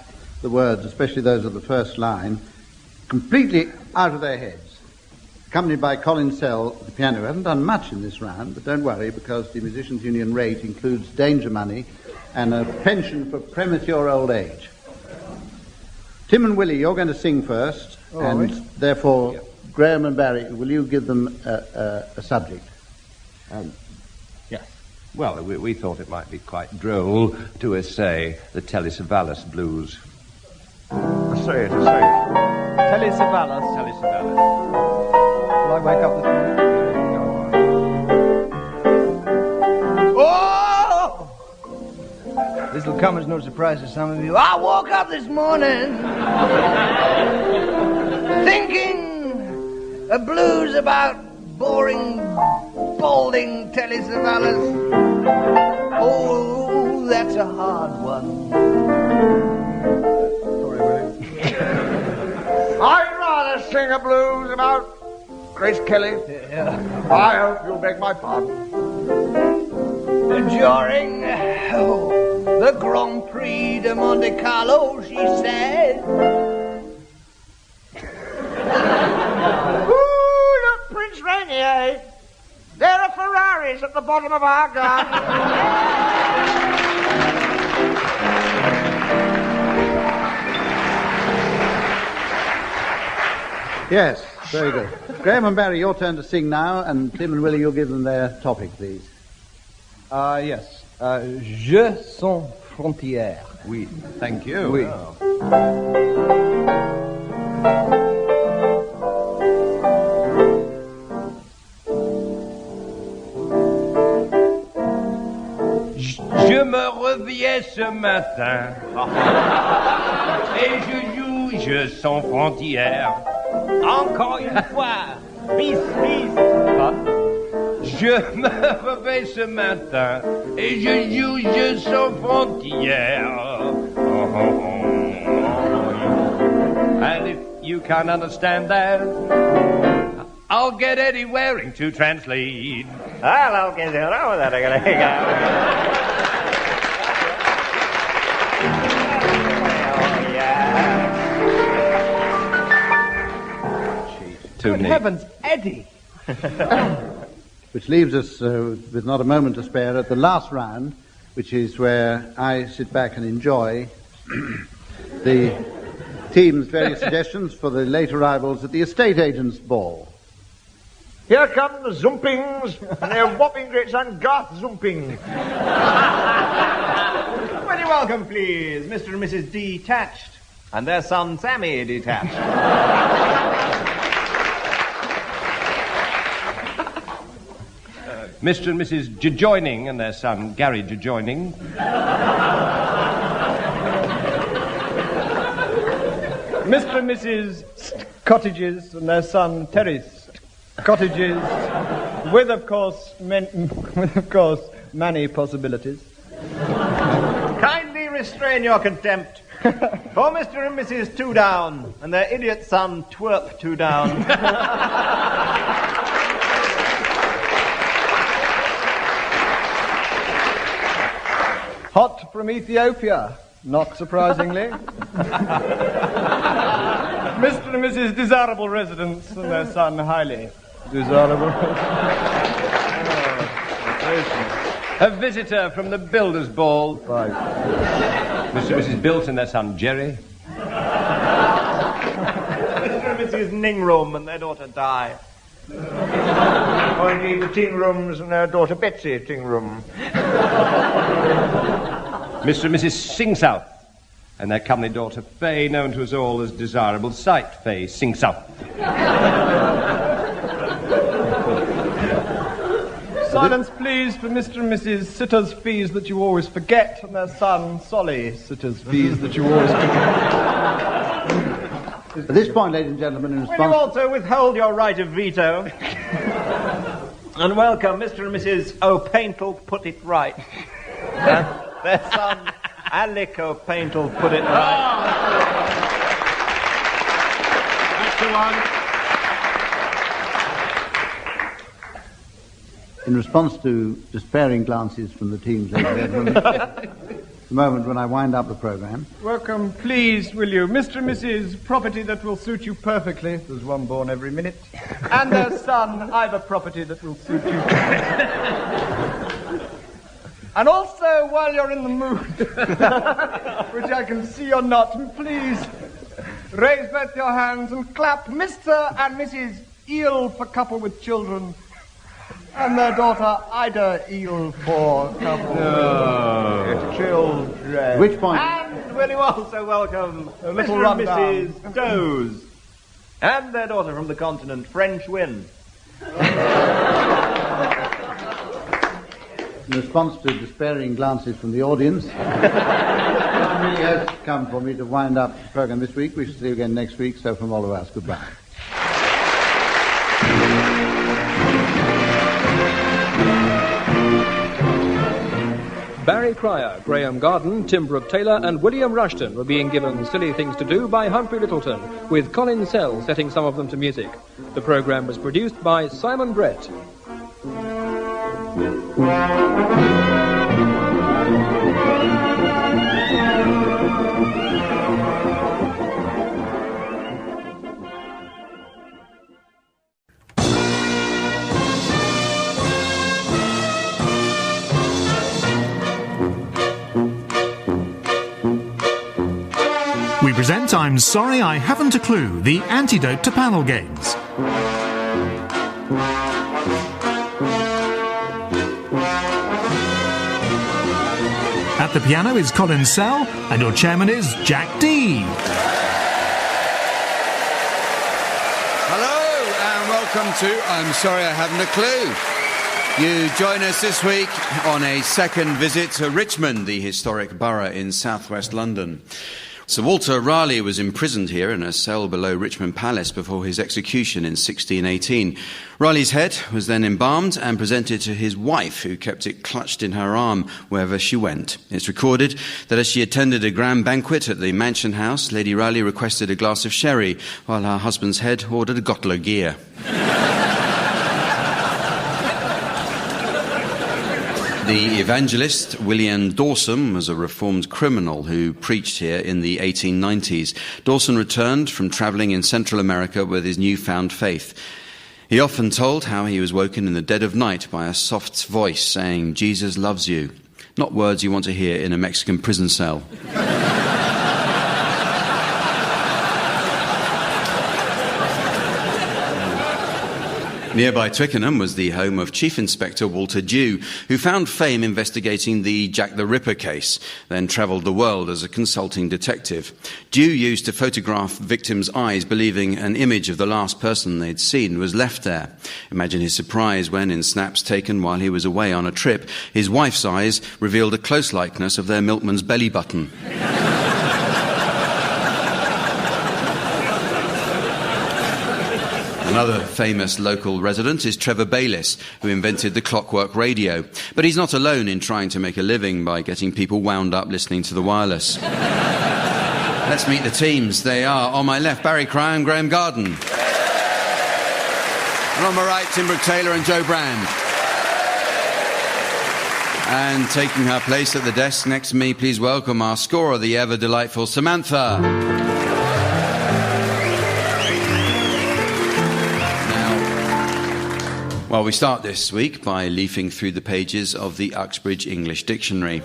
the words, especially those of the first line, completely out of their heads. Accompanied by Colin Sell at the piano. We haven't done much in this round, but don't worry, because the Musicians' Union rate includes danger money and a pension for premature old age. Tim and Willie, you're going to sing first, and therefore... Yep. Graeme and Barry, will you give them a subject? Yes. Well, we thought it might be quite droll to say the Telly Savalas blues. Say it. Telly Savalas. Will I wake up this morning? Oh! This will come as no surprise to some of you. I woke up this morning thinking a blues about boring, balding Telly Savalas. Oh, that's a hard one. Sorry, Willie. I'd rather sing a blues about Grace Kelly. Yeah. I hope you'll beg my pardon. During the Grand Prix de Monte Carlo, she said, "Ooh, look, Prince Rainier. There are Ferraris at the bottom of our garden." Yes, very good. Graeme and Barry, your turn to sing now, and Tim and Willie, you'll give them their topic, please. Yes. Je sans frontières. Oui, thank you. Oui. Je me reviens ce matin et je joue je sans frontières. Encore une fois, bis, bis. Je me réveille ce matin et je joue je sans frontières. And if you can't understand that, I'll get Eddie Waring to translate. I'll get it over that. Good heavens, Eddie! Which leaves us with not a moment to spare at the last round, which is where I sit back and enjoy the team's various suggestions for the late arrivals at the estate agent's ball. Here come the Zumpings and their whopping great son Garth Zumping. Very welcome, please, Mr and Mrs Detached, and their son Sammy Detached. Mr and Mrs Jejoining and their son Gary Jejoining. Mr and Mrs Cottages and their son Terry's Cottages, with of course many possibilities. Kindly restrain your contempt for Mr and Mrs Two Down and their idiot son Twerp Two Down. Hot from Ethiopia, not surprisingly. Mr and Mrs Desirable Residents and their son Highly Desirable. A visitor from the Builders' Ball. Right. Mr and Mrs Built and their son Jerry. Mr and Mrs Ningroom and their daughter Di. Or indeed the Tingrooms and their daughter Betsy Tingroom. Mr and Mrs Singsouth and their comely daughter Faye, known to us all as Desirable Sight Faye Singsouth. Silence, please, for Mr and Mrs Sitters Fees That You Always Forget and their son Solly Sitters Fees That You Always Forget. At this point, ladies and gentlemen, in Will response... you also withhold your right of veto? And welcome Mr and Mrs O'Paintal Put It Right. And their son Alec O'Paintal Put It Right. That's the one. In response to despairing glances from the teams, ladies and gentlemen, the moment when I wind up the programme. Welcome, please, will you, Mr and Mrs Property That Will Suit You Perfectly, there's one born every minute, and their son Ivor Property That Will Suit You. And also, while you're in the mood, which I can see you're not, please raise both your hands and clap Mr and Mrs Eel for couple with children, and their daughter Ida Eel for couple with children. Which point? And will you also welcome A little Mr and rundown. Mrs Doze and their daughter from the continent, French Win. In response to despairing glances from the audience, it really has come for me to wind up the programme this week. We shall see you again next week, so from all of us, goodbye. Barry Cryer, Graeme Garden, Tim Brooke-Taylor and William Rushton were being given Silly Things to Do by Humphrey Lyttelton, with Colin Sell setting some of them to music. The programme was produced by Simon Brett. We present I'm Sorry I Haven't a Clue, the antidote to panel games. At the piano is Colin Sell, and your chairman is Jack D. Hello and welcome to I'm Sorry I Haven't a Clue. You join us this week on a second visit to Richmond, the historic borough in southwest London. Sir Walter Raleigh was imprisoned here in a cell below Richmond Palace before his execution in 1618. Raleigh's head was then embalmed and presented to his wife, who kept it clutched in her arm wherever she went. It's recorded that as she attended a grand banquet at the Mansion House, Lady Raleigh requested a glass of sherry, while her husband's head ordered a Gottler gear. The evangelist William Dawson was a reformed criminal who preached here in the 1890s. Dawson returned from travelling in Central America with his newfound faith. He often told how he was woken in the dead of night by a soft voice saying, "Jesus loves you." Not words you want to hear in a Mexican prison cell. Nearby Twickenham was the home of Chief Inspector Walter Dew, who found fame investigating the Jack the Ripper case, then travelled the world as a consulting detective. Dew used to photograph victims' eyes, believing an image of the last person they'd seen was left there. Imagine his surprise when, in snaps taken while he was away on a trip, his wife's eyes revealed a close likeness of their milkman's belly button. Another famous local resident is Trevor Bayliss, who invented the clockwork radio. But he's not alone in trying to make a living by getting people wound up listening to the wireless. Let's meet the teams. They are, on my left, Barry Cryer and Graeme Garden. And on my right, Tim Brooke-Taylor and Joe Brand. And taking her place at the desk next to me, please welcome our scorer, the ever-delightful Samantha. Well, we start this week by leafing through the pages of the Uxbridge English Dictionary.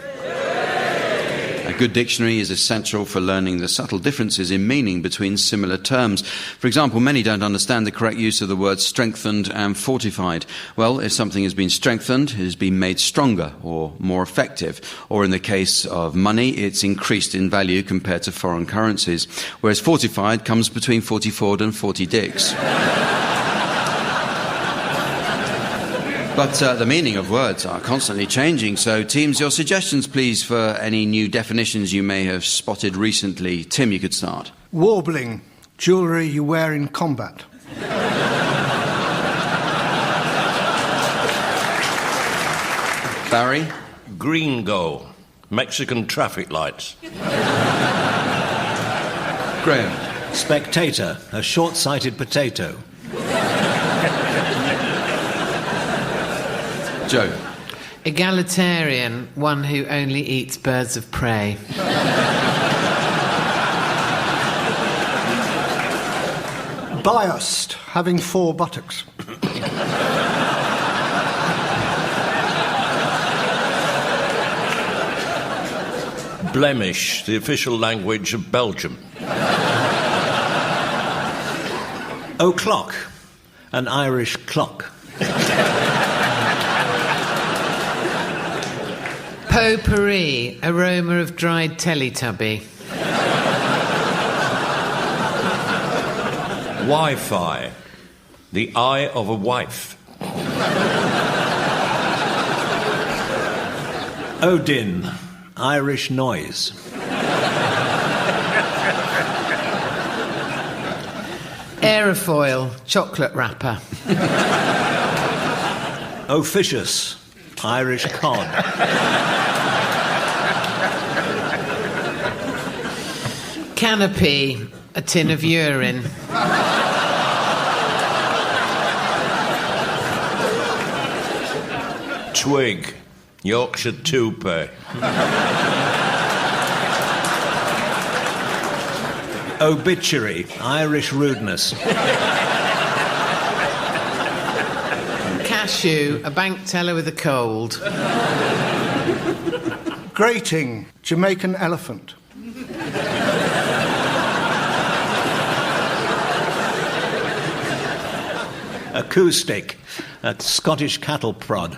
A good dictionary is essential for learning the subtle differences in meaning between similar terms. For example, many don't understand the correct use of the words strengthened and fortified. Well, if something has been strengthened, it has been made stronger or more effective. Or in the case of money, it's increased in value compared to foreign currencies. Whereas fortified comes between 40 Ford and 40 Dicks. But the meaning of words are constantly changing, so teams, your suggestions please for any new definitions you may have spotted recently. Tim, you could start. Warbling, jewellery you wear in combat. Barry? Gringo, Mexican traffic lights. Graeme? Spectator, a short-sighted potato. Joe? Egalitarian, one who only eats birds of prey. Biased, having 4 buttocks. Blemish, the official language of Belgium. O'clock, an Irish clock. Potpourri, aroma of dried Teletubby. Wi-Fi, the eye of a wife. Odin, Irish noise. Aerofoil, chocolate wrapper. Officious, Irish cod. Canopy, a tin of urine. Twig, Yorkshire toupee. Obituary, Irish rudeness. Cashew, a bank teller with a cold. Grating, Jamaican elephant. Acoustic, a Scottish cattle prod.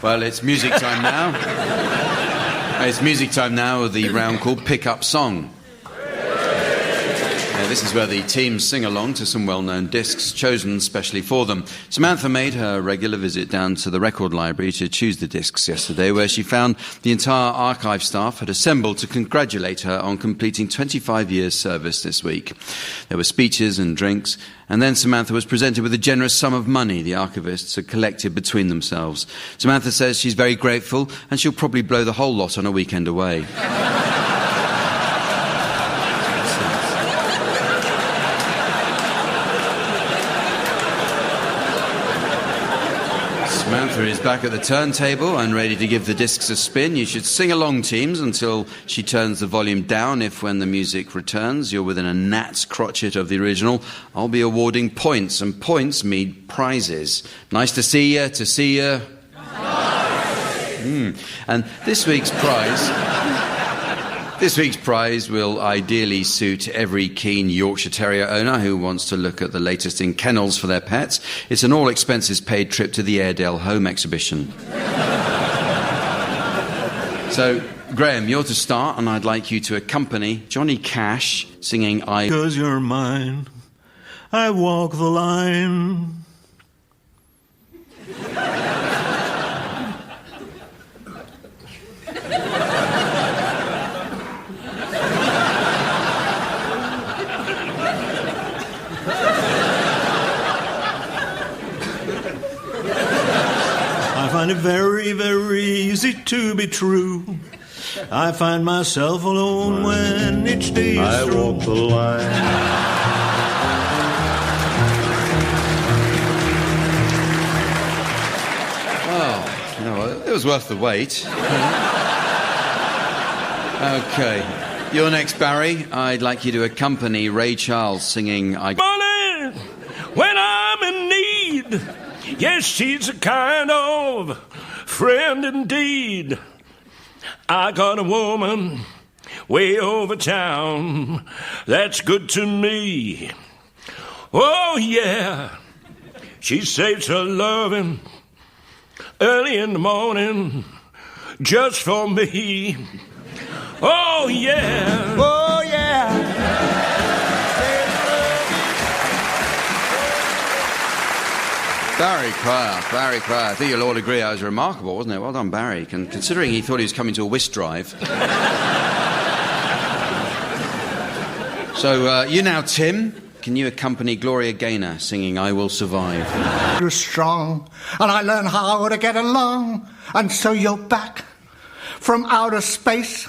Well, it's music time now. It's music time now of the round called Pick Up Song. This is where the teams sing along to some well-known discs chosen specially for them. Samantha made her regular visit down to the record library to choose the discs yesterday, where she found the entire archive staff had assembled to congratulate her on completing 25 years' service this week. There were speeches and drinks, and then Samantha was presented with a generous sum of money the archivists had collected between themselves. Samantha says she's very grateful, and she'll probably blow the whole lot on a weekend away. Samantha is back at the turntable and ready to give the discs a spin. You should sing along, teams, until she turns the volume down. If, when the music returns, you're within a gnat's crotchet of the original, I'll be awarding points, and points mean prizes. Nice to see you, And this week's prize will ideally suit every keen Yorkshire Terrier owner who wants to look at the latest in kennels for their pets. It's an all-expenses-paid trip to the Airedale Home Exhibition. So, Graeme, you're to start, and I'd like you to accompany Johnny Cash singing "'Cause you're mine, I walk the line." I find it very, very easy to be true. I find myself alone when each day is through. I walk the line. Well, you know what? It was worth the wait. Okay. You're next, Barry. I'd like you to accompany Ray Charles singing Money when I'm in need. Yes, she's a kind of friend indeed. I got a woman way over town that's good to me. Oh, yeah. She saves her loving early in the morning just for me. Oh, yeah. Oh, yeah. Barry Cryer. I think you'll all agree I was remarkable, wasn't it? Well done, Barry. Considering he thought he was coming to a whist drive. So, you now, Tim. Can you accompany Gloria Gaynor singing I Will Survive? You're strong, and I learned how to get along. And so you're back from outer space.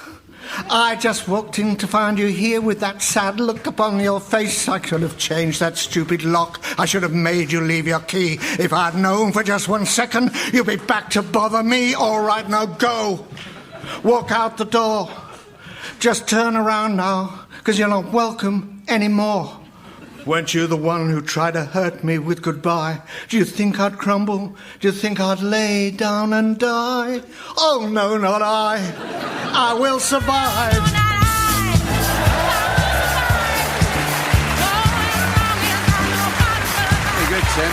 I just walked in to find you here with that sad look upon your face. I could have changed that stupid lock. I should have made you leave your key. If I'd known for just 1 second you'd be back to bother me. All right, now go. Walk out the door. Just turn around now, because you're not welcome anymore. Weren't you the one who tried to hurt me with goodbye? Do you think I'd crumble? Do you think I'd lay down and die? Oh, no, not I. I will survive. Very good, Tim.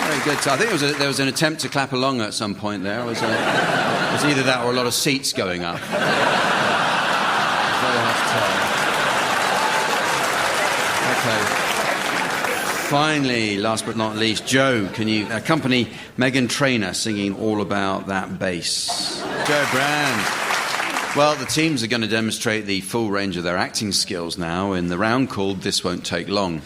Very good. I think there was an attempt to clap along at some point there. It was either that or a lot of seats going up. Very hard to tell. Okay. Finally, last but not least, Joe, can you accompany Meghan Trainor singing All About That Bass? Joe Brand. Well, the teams are going to demonstrate the full range of their acting skills now in the round called This Won't Take Long.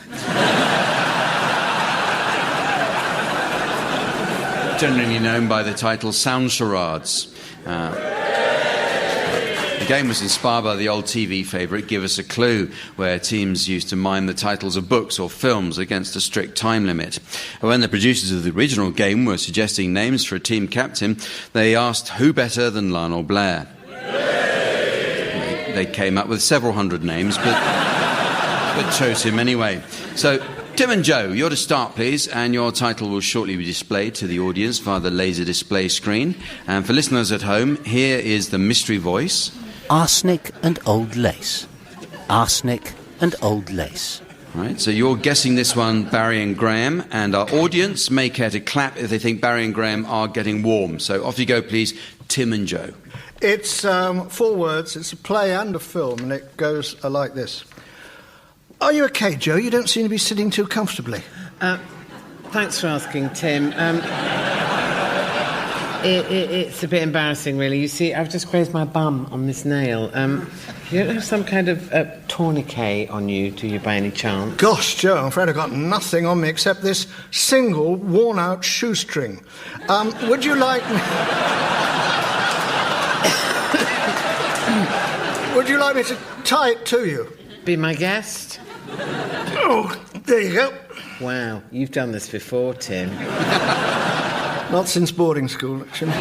generally known by the title Sound Charades. The game was inspired by the old TV favourite Give Us a Clue, where teams used to mime the titles of books or films against a strict time limit. When the producers of the original game were suggesting names for a team captain, they asked who better than Lionel Blair. They came up with several hundred names, but chose him anyway. So, Tim and Joe, you're to start, please, and your title will shortly be displayed to the audience via the laser display screen. And for listeners at home, here is the mystery voice. Arsenic and old lace. Arsenic and old lace. Right, so you're guessing this one, Barry and Graeme, and our audience may care to clap if they think Barry and Graeme are getting warm. So off you go, please, Tim and Joe. It's 4 words, it's a play and a film, and it goes like this. Are you okay, Joe? You don't seem to be sitting too comfortably. Thanks for asking, Tim. It's a bit embarrassing, really. You see, I've just grazed my bum on this nail. You don't have some kind of tourniquet on you, do you, by any chance? Gosh, Joe, I'm afraid I've got nothing on me except this single worn-out shoestring. Would you like me... Would you like me to tie it to you? Be my guest? Oh, there you go. Wow, you've done this before, Tim. Not since boarding school, actually.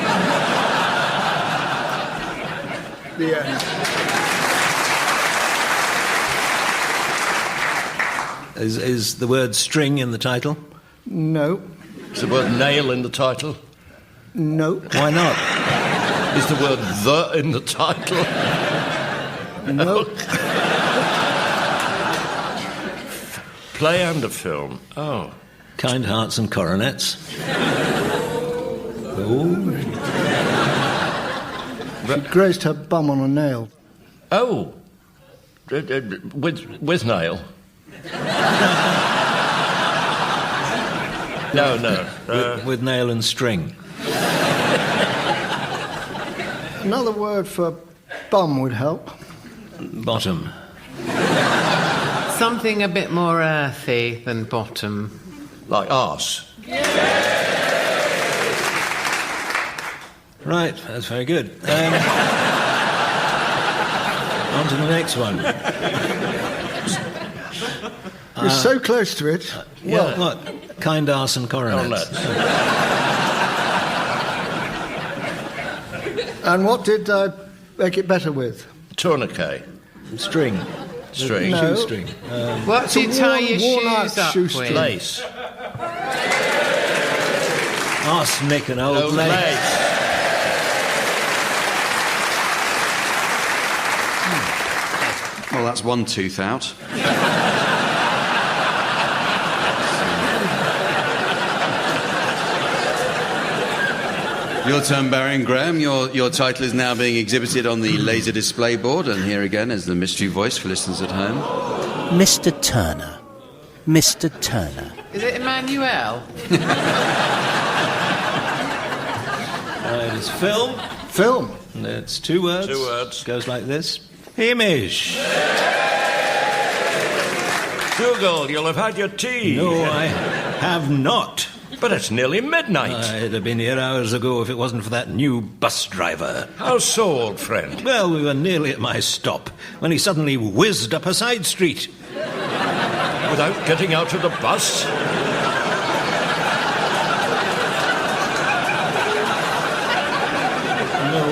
The end. Is the word string in the title? No. Is the word nail in the title? No. Why not? Is the word the in the title? No. Play and a film. Oh. Kind Hearts and Coronets. She grazed her bum on a nail. Oh. With nail? No. With nail and string. Another word for bum would help. Bottom. Something a bit more earthy than bottom. Like arse. Right, that's very good. On to the next one. You're so close to it. Well, what? Kind arse and coronets. And what did I make it better with? Tourniquet. String. String. No. Shoestring. What do you tie your shoes up shoestring. with? Lace. Arsenic and old lace. Well, that's one tooth out. Your turn, Barry and Graeme. Your title is now being exhibited on the laser display board, and here again is the mystery voice for listeners at home. Mr. Turner. Mr. Turner. Is it Emmanuel? It's film. Film. And it's 2 words. 2 words. Goes like this. Image. Dougal, you'll have had your tea. No, I have not. But it's nearly midnight. I'd have been here hours ago if it wasn't for that new bus driver. How so, old friend? Well, we were nearly at my stop when he suddenly whizzed up a side street. Without getting out of the bus? No.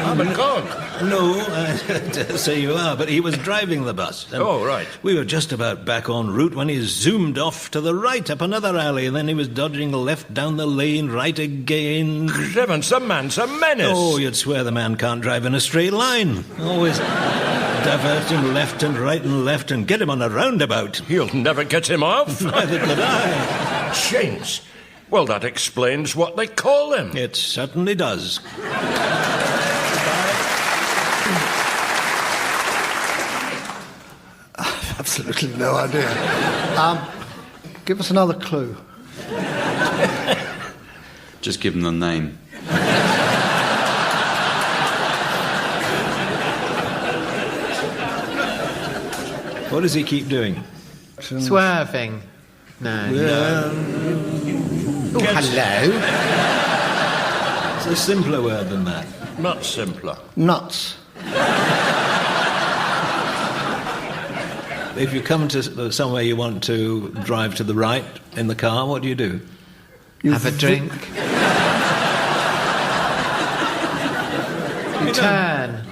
I'm a cog. No, I dare say you are, but he was driving the bus. Oh, right. We were just about back en route when he zoomed off to the right up another alley, and then he was dodging left down the lane, right again. Heavens, the man's a menace. Oh, you'd swear the man can't drive in a straight line. Always diverting left and left and get him on a roundabout. You'll never get him off. Neither could I. James. Well, that explains what they call him. It certainly does. Absolutely no idea. Give us another clue. Just give them the name. What does he keep doing? Swerving. No. Well, Oh, hello. It's a simpler word than that. Much simpler. Nuts. If you come to somewhere you want to drive to the right in the car, what do you do? Have a drink. You turn.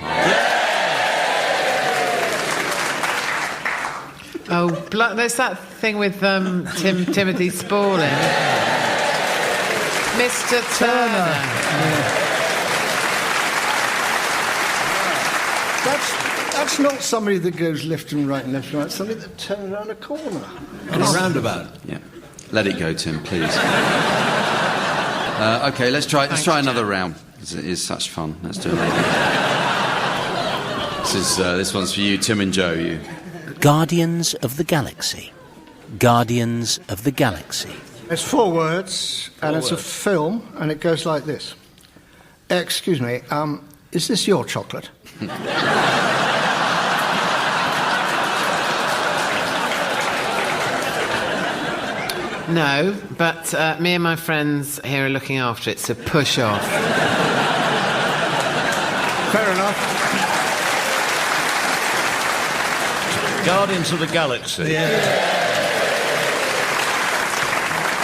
Oh, there's that thing with Timothy Spaulding. Mr. Turner. That's not somebody that goes left and right and left and right. It's somebody that turns around a corner. On a roundabout. Yeah. Let it go, Tim, please. Okay, let's try another round. It is such fun. Let's do another round. This one's for you, Tim and Joe. You. Guardians of the Galaxy. Guardians of the Galaxy. It's 4 words, and it's a film, and it goes like this. Excuse me, is this your chocolate? No, but me and my friends here are looking after it, so push off. Fair enough. Guardians of the Galaxy. Yeah.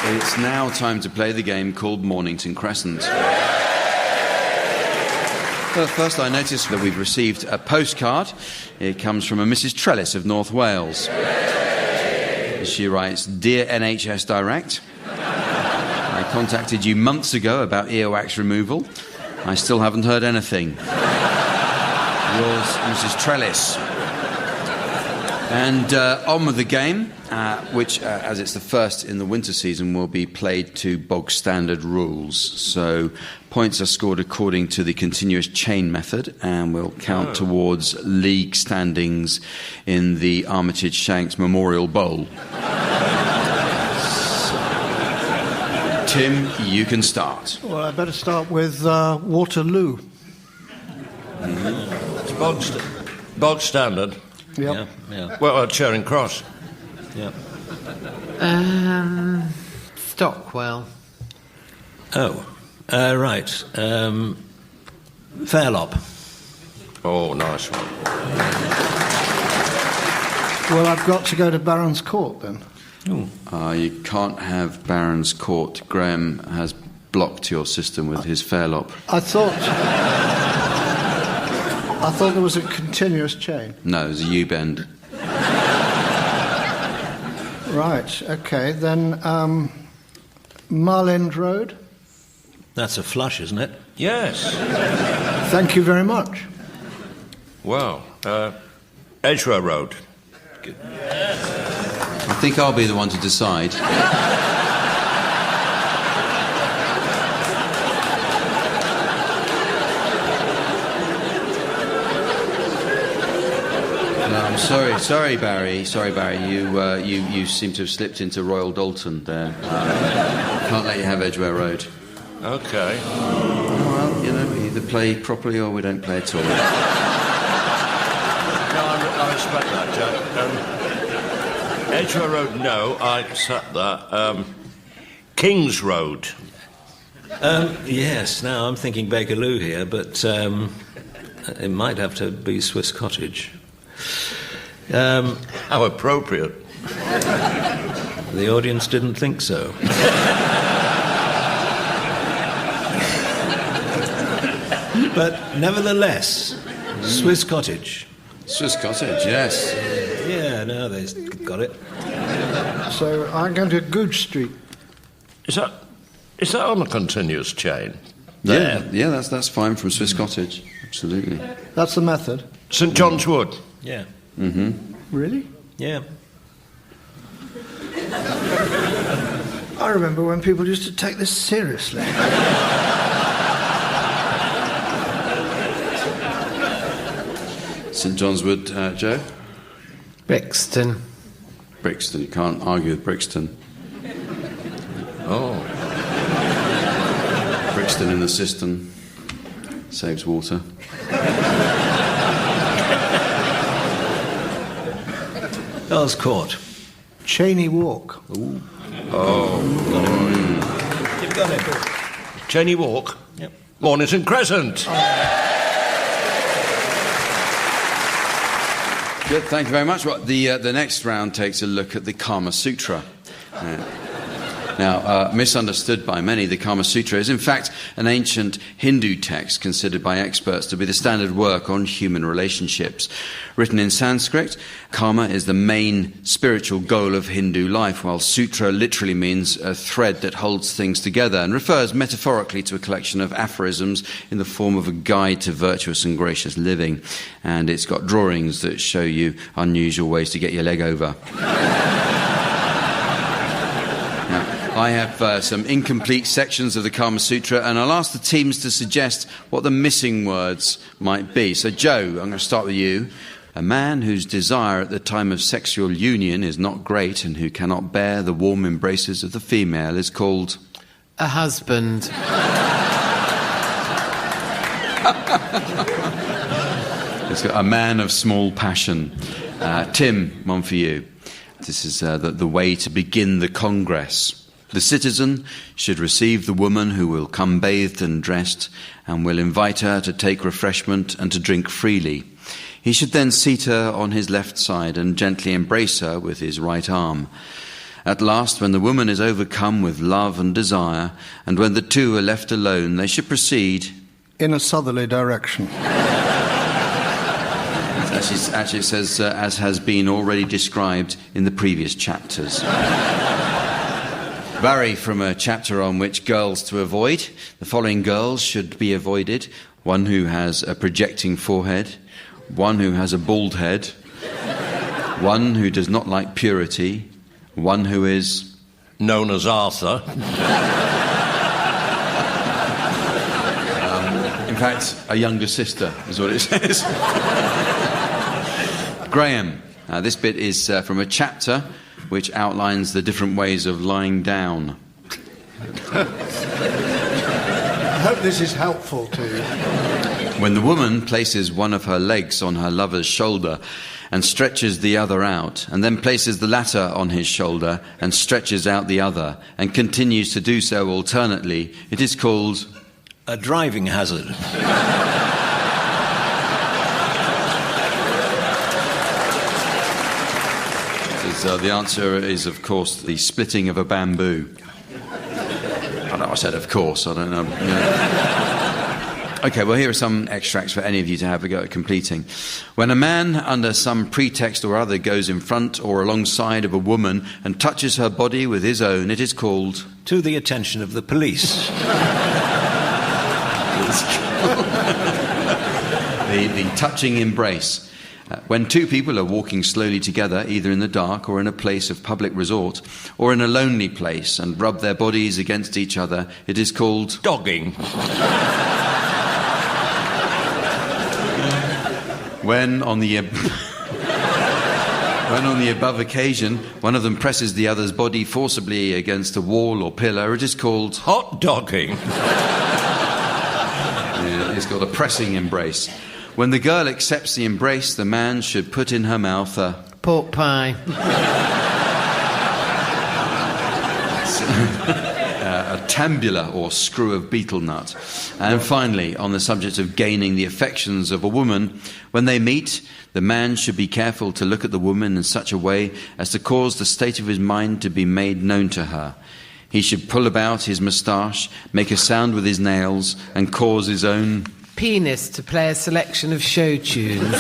It's now time to play the game called Mornington Crescent. Well, first I noticed that we've received a postcard. It comes from a Mrs Trellis of North Wales. She writes, Dear NHS Direct, I contacted you months ago about earwax removal. I still haven't heard anything. Yours, Mrs Trellis. And on with the game, which, as it's the first in the winter season, will be played to bog standard rules. So points are scored according to the continuous chain method and will count towards league standings in the Armitage Shanks Memorial Bowl. Tim, you can start. Well, I better start with Waterloo. It's bog standard. Yep. Yeah. Well, Charing Cross. Yeah. Stockwell. Oh, right. Fairlop. Oh, nice one. Well, I've got to go to Barons Court then. You can't have Barons Court. Graeme has blocked your system with his Fairlop. I thought there was a continuous chain. No, there's a U-bend. Right, okay, then Mile End Road. That's a flush, isn't it? Yes. Thank you very much. Well, Edgware Road. I think I'll be the one to decide. Sorry, Barry. You seem to have slipped into Royal Dalton there. Can't let you have Edgware Road. Okay. Well, we either play properly or we don't play at all. No, I respect that, Jack. Edgware Road, no, I accept that. King's Road. Yes, now I'm thinking Bakerloo here, but it might have to be Swiss Cottage. How appropriate. The audience didn't think so. But nevertheless, Swiss Cottage. Swiss Cottage, yes. Yeah, no, they got it. So I'm going to Goodge Street. Is that on a continuous chain? Yeah, that's fine from Swiss Cottage. Absolutely. That's the method. St John's Wood. Yeah. Mm-hmm. Really? Yeah. I remember when people used to take this seriously. St John's Wood, Joe? Brixton. Brixton, you can't argue with Brixton. Oh. Brixton in the cistern. Saves water. Earl's Court. Cheney Walk. Ooh. Oh. You've got it. Cheney Walk? Yep. Mornington Crescent. Good, thank you very much. Well, the next round takes a look at the Kama Sutra. Now, misunderstood by many, the Kama Sutra is in fact an ancient Hindu text considered by experts to be the standard work on human relationships. Written in Sanskrit, Kama is the main spiritual goal of Hindu life, while Sutra literally means a thread that holds things together and refers metaphorically to a collection of aphorisms in the form of a guide to virtuous and gracious living. And it's got drawings that show you unusual ways to get your leg over. I have some incomplete sections of the Kama Sutra, and I'll ask the teams to suggest what the missing words might be. So, Joe, I'm going to start with you. A man whose desire at the time of sexual union is not great and who cannot bear the warm embraces of the female is called... A husband. It's got a man of small passion. Tim, one for you. This is the way to begin the Congress. The citizen should receive the woman who will come bathed and dressed and will invite her to take refreshment and to drink freely. He should then seat her on his left side and gently embrace her with his right arm. At last, when the woman is overcome with love and desire, and when the two are left alone, they should proceed... in a southerly direction. Actually, it says, as has been already described in the previous chapters. Vary from a chapter on which girls to avoid. The following girls should be avoided. One who has a projecting forehead. One who has a bald head. One who does not like purity. One who is... known as Arthur. In fact, a younger sister is what it says. Graeme, this bit is from a chapter which outlines the different ways of lying down. I hope this is helpful to you. When the woman places one of her legs on her lover's shoulder and stretches the other out, and then places the latter on his shoulder and stretches out the other, and continues to do so alternately, it is called... a driving hazard. The answer is, of course, the splitting of a bamboo. I know I said of course, I don't know. OK, well, here are some extracts for any of you to have a go at completing. When a man, under some pretext or other, goes in front or alongside of a woman and touches her body with his own, it is called... to the attention of the police. the touching embrace. When two people are walking slowly together, either in the dark or in a place of public resort, or in a lonely place, and rub their bodies against each other, it is called... dogging. When on the above occasion, one of them presses the other's body forcibly against a wall or pillar, it is called... hot dogging. It's called a pressing embrace. When the girl accepts the embrace, the man should put in her mouth a... pork pie. A tambula, or screw of betel nut. And finally, on the subject of gaining the affections of a woman, when they meet, the man should be careful to look at the woman in such a way as to cause the state of his mind to be made known to her. He should pull about his moustache, make a sound with his nails, and cause his own... penis to play a selection of show tunes.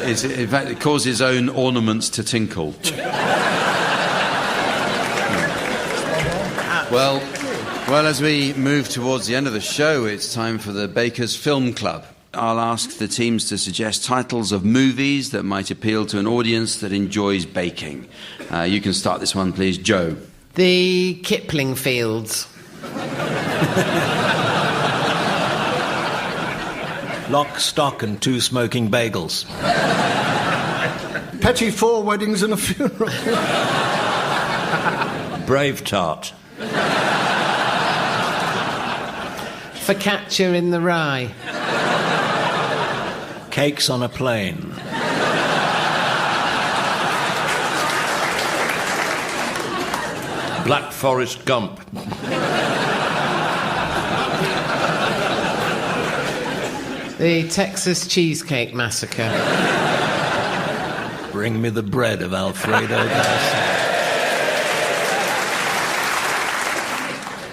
In fact, it causes his own ornaments to tinkle. Well, as we move towards the end of the show, it's time for the Baker's Film Club. I'll ask the teams to suggest titles of movies that might appeal to an audience that enjoys baking. You can start this one, please. Joe. The Kipling Fields. Lock, Stock and Two Smoking Bagels. Petty 4 Weddings and a Funeral. Brave Tart. Focaccia in the Rye. Cakes on a Plane. Black Forest Gump. The Texas Cheesecake Massacre. Bring me the bread of Alfredo Garcia.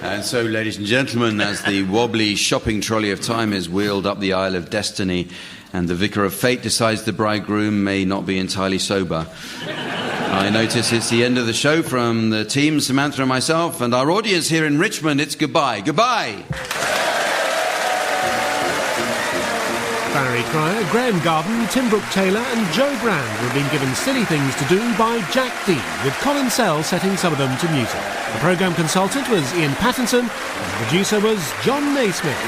And so, ladies and gentlemen, as the wobbly shopping trolley of time is wheeled up the aisle of destiny and the vicar of fate decides the bridegroom may not be entirely sober, I notice it's the end of the show from the team, Samantha and myself, and our audience here in Richmond. It's goodbye. Goodbye. Barry Cryer, Graeme Garden, Tim Brooke-Taylor and Joe Brand were being given silly things to do by Jack D, with Colin Sell setting some of them to music. The programme consultant was Ian Pattinson and the producer was John Naismith.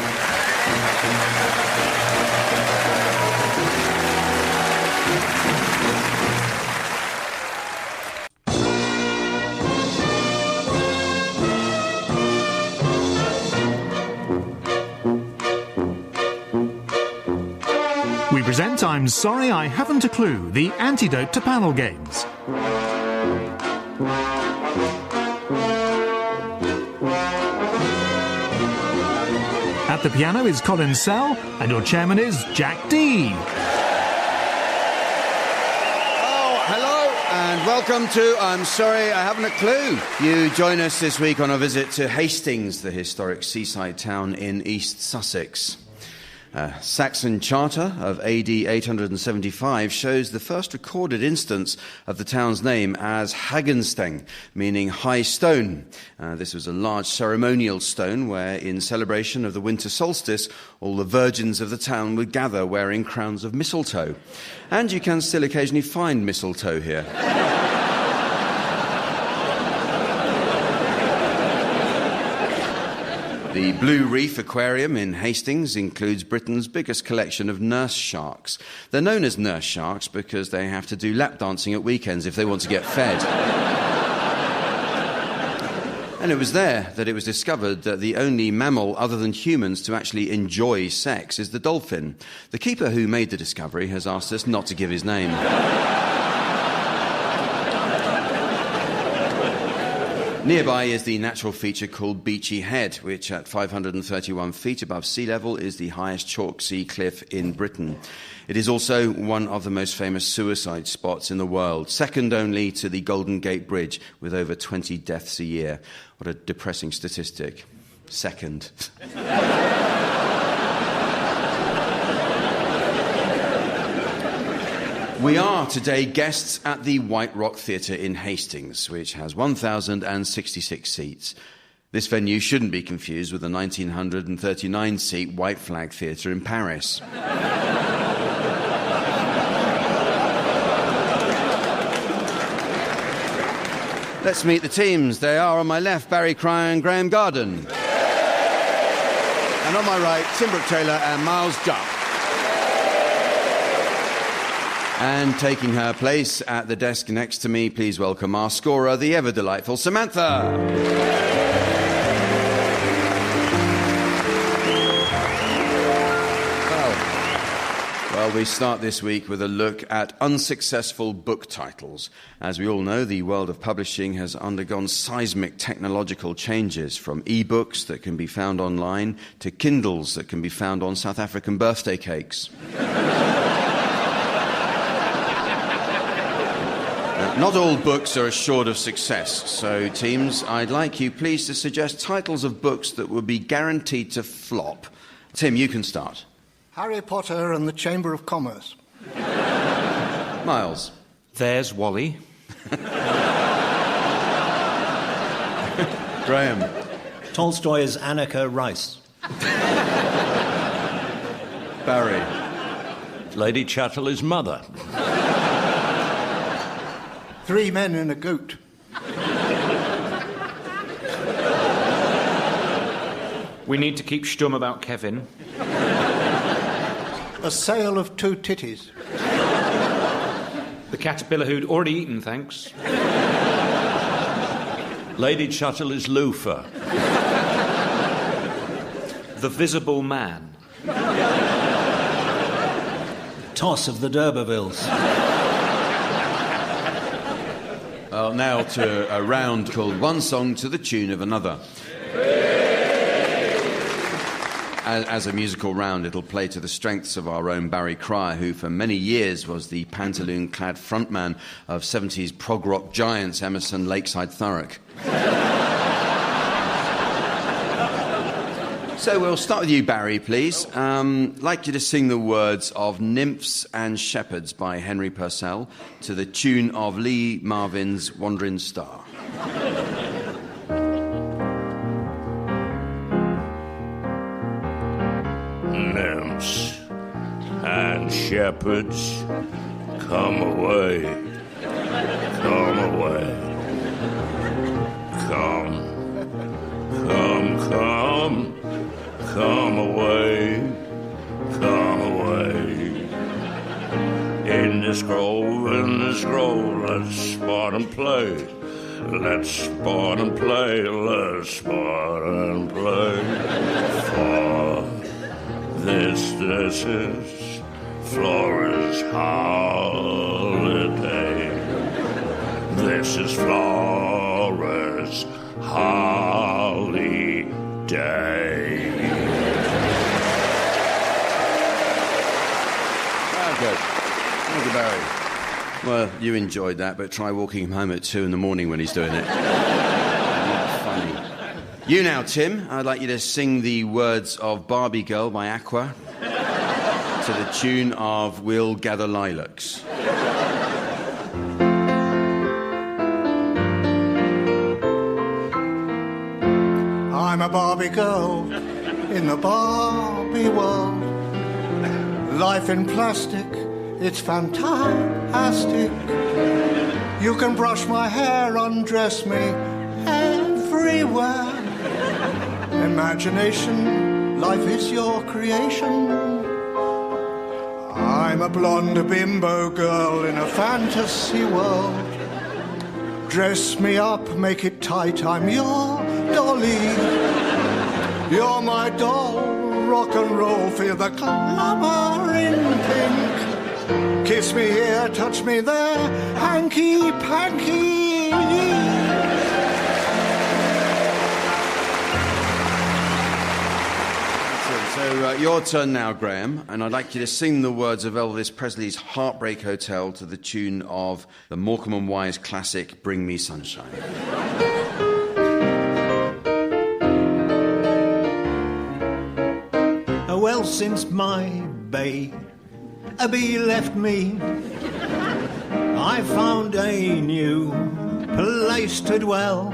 We present I'm Sorry I Haven't a Clue, the antidote to panel games. At the piano is Colin Sell, and your chairman is Jack D. And welcome to I'm Sorry I Haven't a Clue. You join us this week on a visit to Hastings, the historic seaside town in East Sussex. Saxon Charter of AD 875 shows the first recorded instance of the town's name as Hagensteng, meaning high stone. This was a large ceremonial stone where, in celebration of the winter solstice, all the virgins of the town would gather wearing crowns of mistletoe. And you can still occasionally find mistletoe here. The Blue Reef Aquarium in Hastings includes Britain's biggest collection of nurse sharks. They're known as nurse sharks because they have to do lap dancing at weekends if they want to get fed. And it was there that it was discovered that the only mammal other than humans to actually enjoy sex is the dolphin. The keeper who made the discovery has asked us not to give his name. Nearby is the natural feature called Beachy Head, which at 531 feet above sea level is the highest chalk sea cliff in Britain. It is also one of the most famous suicide spots in the world, second only to the Golden Gate Bridge, with over 20 deaths a year. What a depressing statistic. Second. We are today guests at the White Rock Theatre in Hastings, which has 1,066 seats. This venue shouldn't be confused with the 1,939-seat White Flag Theatre in Paris. Let's meet the teams. They are on my left, Barry Cryer and Graeme Garden. And on my right, Tim Brooke-Taylor and Miles Jupp. And taking her place at the desk next to me, please welcome our scorer, the ever-delightful Samantha. Well, we start this week with a look at unsuccessful book titles. As we all know, the world of publishing has undergone seismic technological changes, from e-books that can be found online to Kindles that can be found on South African birthday cakes. Not all books are assured of success, so teams, I'd like you please to suggest titles of books that would be guaranteed to flop. Tim, you can start. Harry Potter and the Chamber of Commerce. Miles. There's Wally. Graeme. Tolstoy's Annika Rice. Barry. Lady Chatterley's Mother. Three Men and a Goat. We need to keep stum about Kevin. A Sale of Two Titties. The caterpillar who'd already eaten, thanks. Lady Chatterley's Loofah. The Visible Man. Toss of the D'Urbervilles. Well, now to a round called One Song to the Tune of Another. As a musical round, it'll play to the strengths of our own Barry Cryer, who for many years was the pantaloon-clad frontman of 70s prog rock giants Emerson, Lakeside, Thurrock. So we'll start with you, Barry, please. I'd like you to sing the words of Nymphs and Shepherds by Henry Purcell to the tune of Lee Marvin's Wandering Star. Nymphs and shepherds, come away, come away, come, come, come, come away, come away. In this grove, let's sport and play. Let's sport and play, let's sport and play. For this is Flora's holiday. This is Flora's holiday. Good. Thank you, Barry. Well, you enjoyed that, but try walking him home at 2 a.m. when he's doing it. Not funny. You now, Tim. I'd like you to sing the words of Barbie Girl by Aqua to the tune of We'll Gather Lilacs. I'm a Barbie girl in the Barbie world. Life in plastic, it's fantastic. You can brush my hair, undress me everywhere. Imagination, life is your creation. I'm a blonde bimbo girl in a fantasy world. Dress me up, make it tight, I'm your dolly. You're my doll, rock and roll, feel the glamour in pink. Kiss me here, touch me there, hanky-panky. So your turn now, Graeme, and I'd like you to sing the words of Elvis Presley's Heartbreak Hotel to the tune of the Morecambe and Wise classic Bring Me Sunshine. Well, since my baby left me, I found a new place to dwell.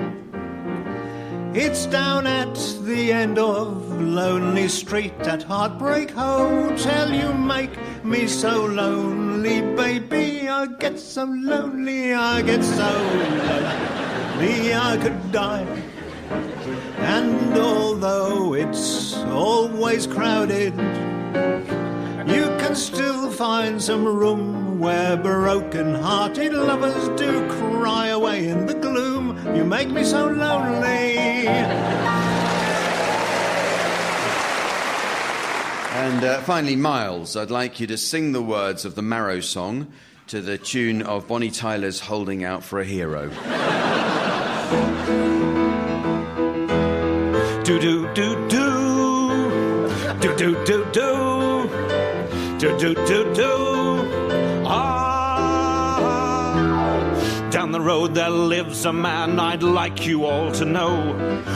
It's down at the end of Lonely Street, at Heartbreak Hotel. You make me so lonely, baby. I get so lonely, I get so lonely, I could die. And although it's always crowded, you can still find some room where broken-hearted lovers do cry away in the gloom. You make me so lonely. And finally, Miles, I'd like you to sing the words of the Marrow song to the tune of Bonnie Tyler's Holding Out for a Hero. Do do do do do do do do do do do do. Down the road there lives a man I'd like you all to know.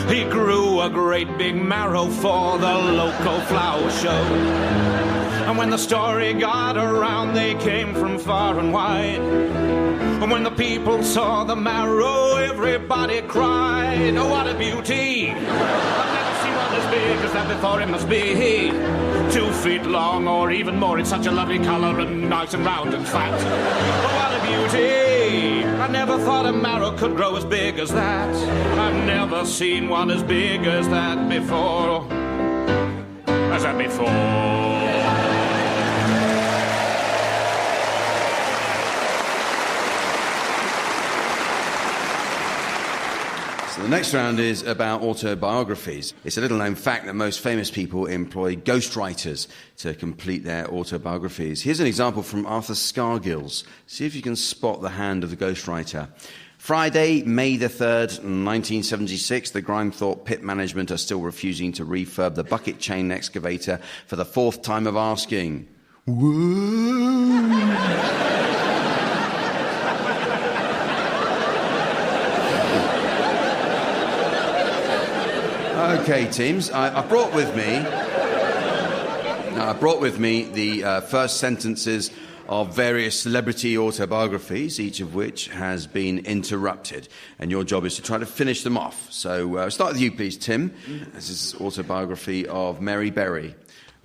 He grew a great big marrow for the local flower show. And when the story got around, they came from far and wide. And when the people saw the marrow, everybody cried, oh, what a beauty! I've never seen one as big as that before. It must be 2 feet long or even more. It's such a lovely colour and nice and round and fat. Oh, what a beauty! I never thought a marrow could grow as big as that. I've never seen one as big as that before. As that before. The next round is about autobiographies. It's a little-known fact that most famous people employ ghostwriters to complete their autobiographies. Here's an example from Arthur Scargill's. See if you can spot the hand of the ghostwriter. Friday, May the 3rd, 1976, the Grimethorpe pit management are still refusing to refurb the bucket chain excavator for the fourth time of asking. Okay, teams, I brought with me the first sentences of various celebrity autobiographies, each of which has been interrupted. And your job is to try to finish them off. So start with you, please, Tim. This is autobiography of Mary Berry,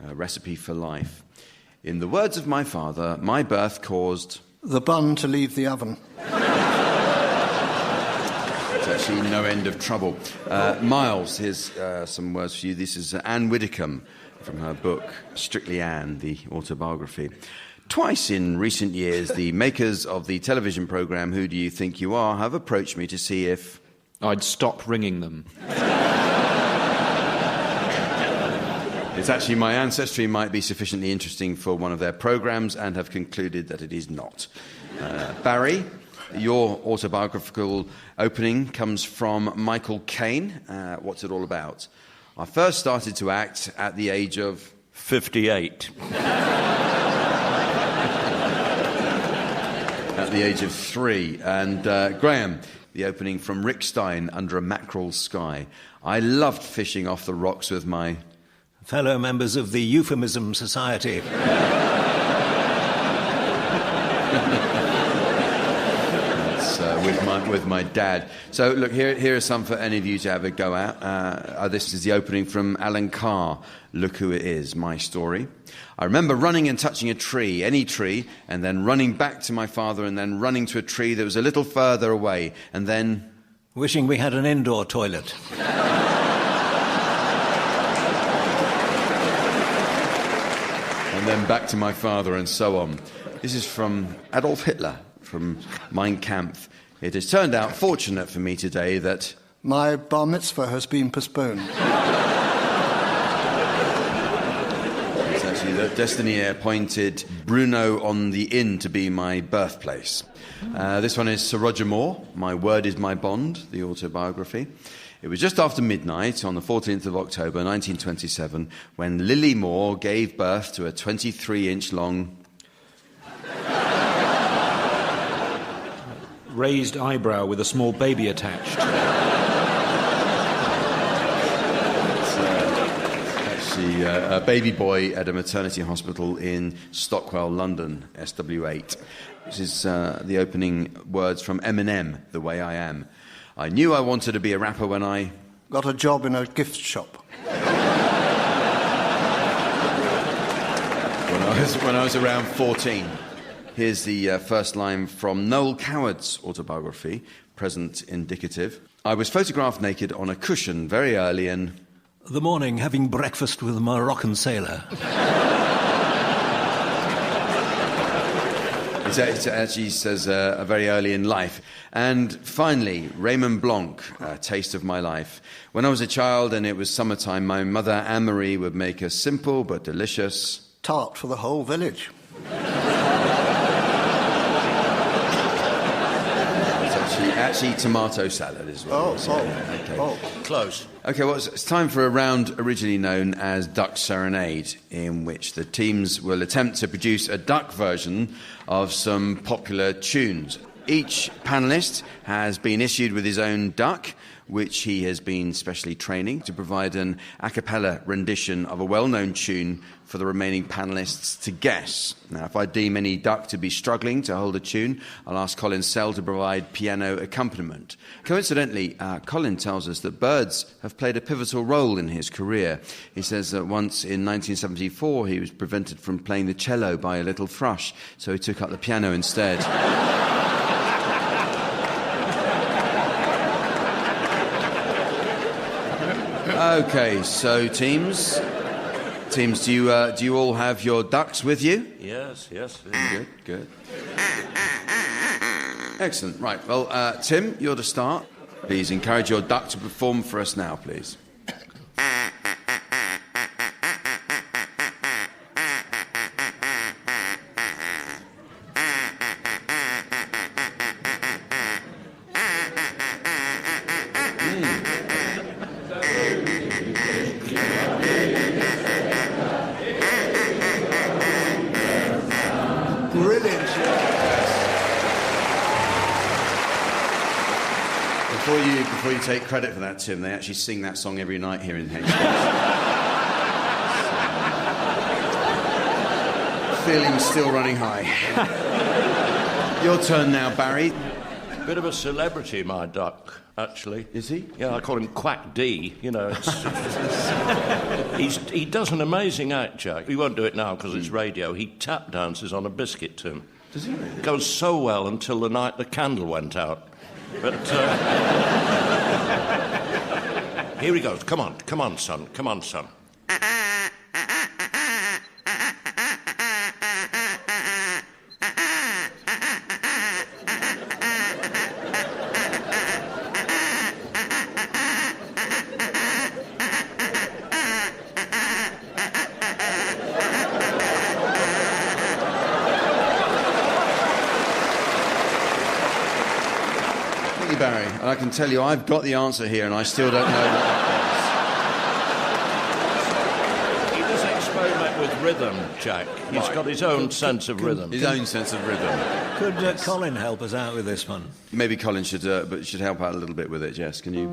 A Recipe for Life. In the words of my father, my birth caused... the bun to leave the oven. It's actually no end of trouble. Miles, here's some words for you. This is Anne Widdecombe from her book, Strictly Anne, the autobiography. Twice in recent years, the makers of the television programme Who Do You Think You Are have approached me to see if... I'd stop ringing them. It's actually my ancestry might be sufficiently interesting for one of their programmes and have concluded that it is not. Barry, your autobiographical opening comes from Michael Caine. What's it all about? I first started to act at the age of... 58. At the age of 3. And Graham, the opening from Rick Stein, Under a Mackerel Sky. I loved fishing off the rocks with my... fellow members of the Euphemism Society. With my dad. So look, here are some for any of you to have a go at. This is the opening from Alan Carr, Look Who It Is, My Story. I remember running and touching a tree, any tree, and then running back to my father and then running to a tree that was a little further away, and then... wishing we had an indoor toilet. And then back to my father, and so on. This is from Adolf Hitler, from Mein Kampf. It has turned out fortunate for me today that... my bar mitzvah has been postponed. It's actually that destiny appointed Bruno on the Inn to be my birthplace. This one is Sir Roger Moore, My Word Is My Bond, the autobiography. It was just after midnight on the 14th of October 1927 when Lily Moore gave birth to a 23-inch long... raised eyebrow with a small baby attached. Actually, a baby boy at a maternity hospital in Stockwell, London, SW8. This is the opening words from Eminem, The Way I Am. I knew I wanted to be a rapper when I... got a job in a gift shop. When I was around 14. Here's the first line from Noel Coward's autobiography, Present Indicative. I was photographed naked on a cushion very early in... the morning, having breakfast with a Moroccan sailor. It actually says very early in life. And finally, Raymond Blanc, Taste of My Life. When I was a child and it was summertime, my mother, Anne-Marie, would make a simple but delicious... tart for the whole village. Actually, tomato salad as well. Okay. Close. Okay, well, it's time for a round originally known as Duck Serenade, in which the teams will attempt to produce a duck version of some popular tunes. Each panellist has been issued with his own duck, which he has been specially training to provide an a cappella rendition of a well-known tune for the remaining panellists to guess. Now, if I deem any duck to be struggling to hold a tune, I'll ask Colin Sell to provide piano accompaniment. Coincidentally, Colin tells us that birds have played a pivotal role in his career. He says that once in 1974 he was prevented from playing the cello by a little thrush, so he took up the piano instead. Okay, so teams, do you all have your ducks with you? Yes. Good. Excellent. Right. Well, Tim, you're to start. Please encourage your duck to perform for us now, please. Before you take credit for that, Tim, they actually sing that song every night here in Hastings. Feeling still running high. Your turn now, Barry. Bit of a celebrity, my duck, actually. Is he? Yeah, I call him Quack D. You know, he does an amazing act, Jack. He won't do it now because it's radio. He tap dances on a biscuit tin. Does he really? Goes so well until the night the candle went out. But here he goes. Come on, son. Come on, son. Barry, and I can tell you I've got the answer here and I still don't know what that He does experiment with rhythm, Jack. He's got his own sense of rhythm. His own sense of rhythm. Could Colin help us out with this one? Maybe Colin should help out a little bit with it, Jess. Can you?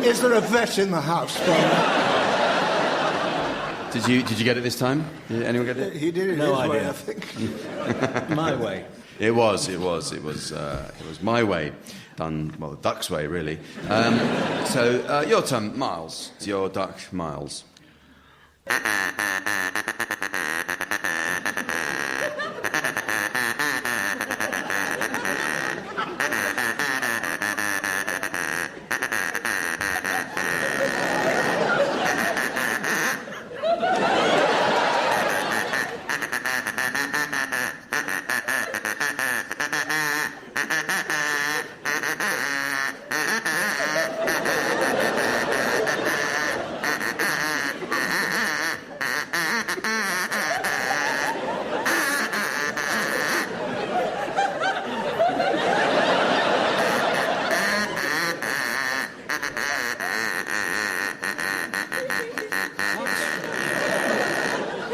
Is there a vet in the house? Did you get it this time? Did anyone get it? He did it No his way, idea. I think. My way. It was my way, done the duck's way, really. So your turn, Miles. It's your duck, Miles.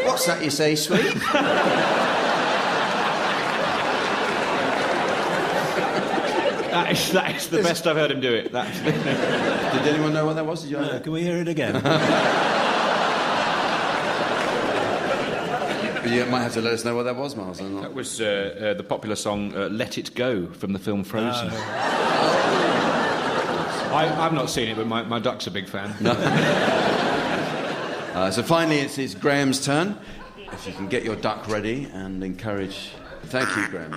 What's that you say, sweet? That is the best I've heard him do it. Did anyone know what that was? Did you Can we hear it again? You might have to let us know what that was, Miles. Or not. That was the popular song "Let It Go" from the film Frozen. I've not seen it, but my duck's a big fan. No. So finally, it's Graham's turn. If you can get your duck ready and encourage... Thank you, Graeme.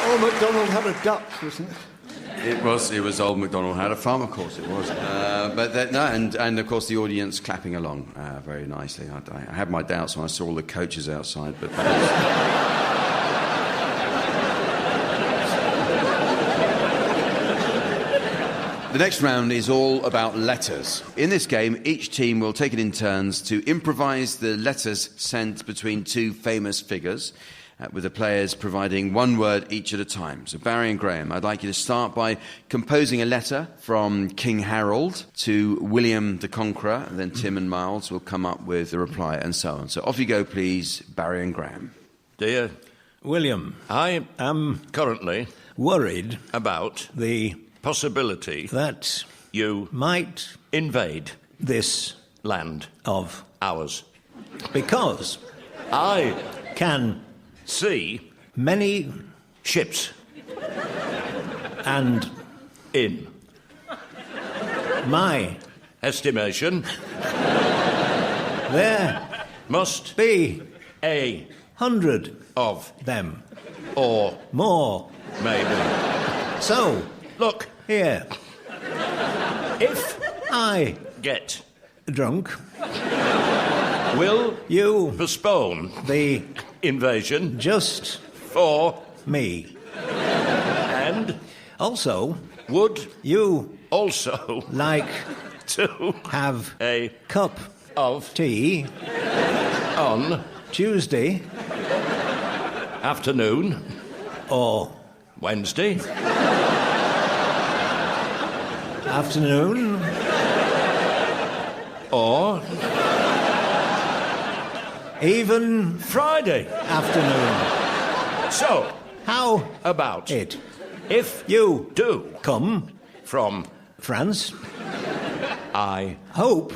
Old MacDonald had a duck, wasn't it? It was Old MacDonald had a farm, of course it was. And of course the audience clapping along very nicely. I had my doubts when I saw all the coaches outside, but... The next round is all about letters. In this game, each team will take it in turns to improvise the letters sent between two famous figures, with the players providing one word each at a time. So Barry and Graeme, I'd like you to start by composing a letter from King Harold to William the Conqueror, and then Tim and Miles will come up with a reply, and so on. So off you go, please, Barry and Graeme. Dear William, I am currently worried about the possibility that you might invade this land of ours. Because I can see many ships and in my estimation there Must be a 100 of them. or More. maybe. So, Look, here. If I get drunk, will you postpone the invasion just for me. and Also, would you also like to have a cup of tea on Tuesday afternoon or Wednesday afternoon or even Friday afternoon. So, How about it? if You do come from France. I Hope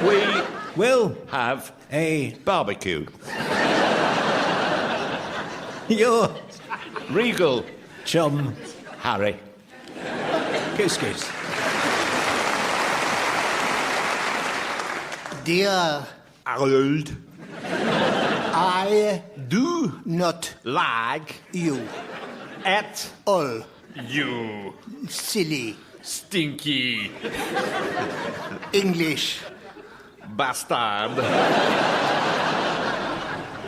we will have a barbecue. your Regal chum Harry. kiss kiss. Dear Harold. I Do not like you at all you. silly Stinky English. bastard.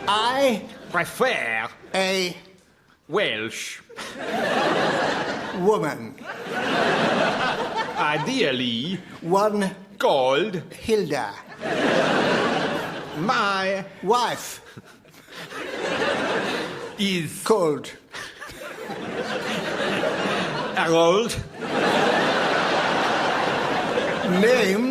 I Prefer a Welsh. woman. Ideally One called Hilda. my Wife is called Harold. named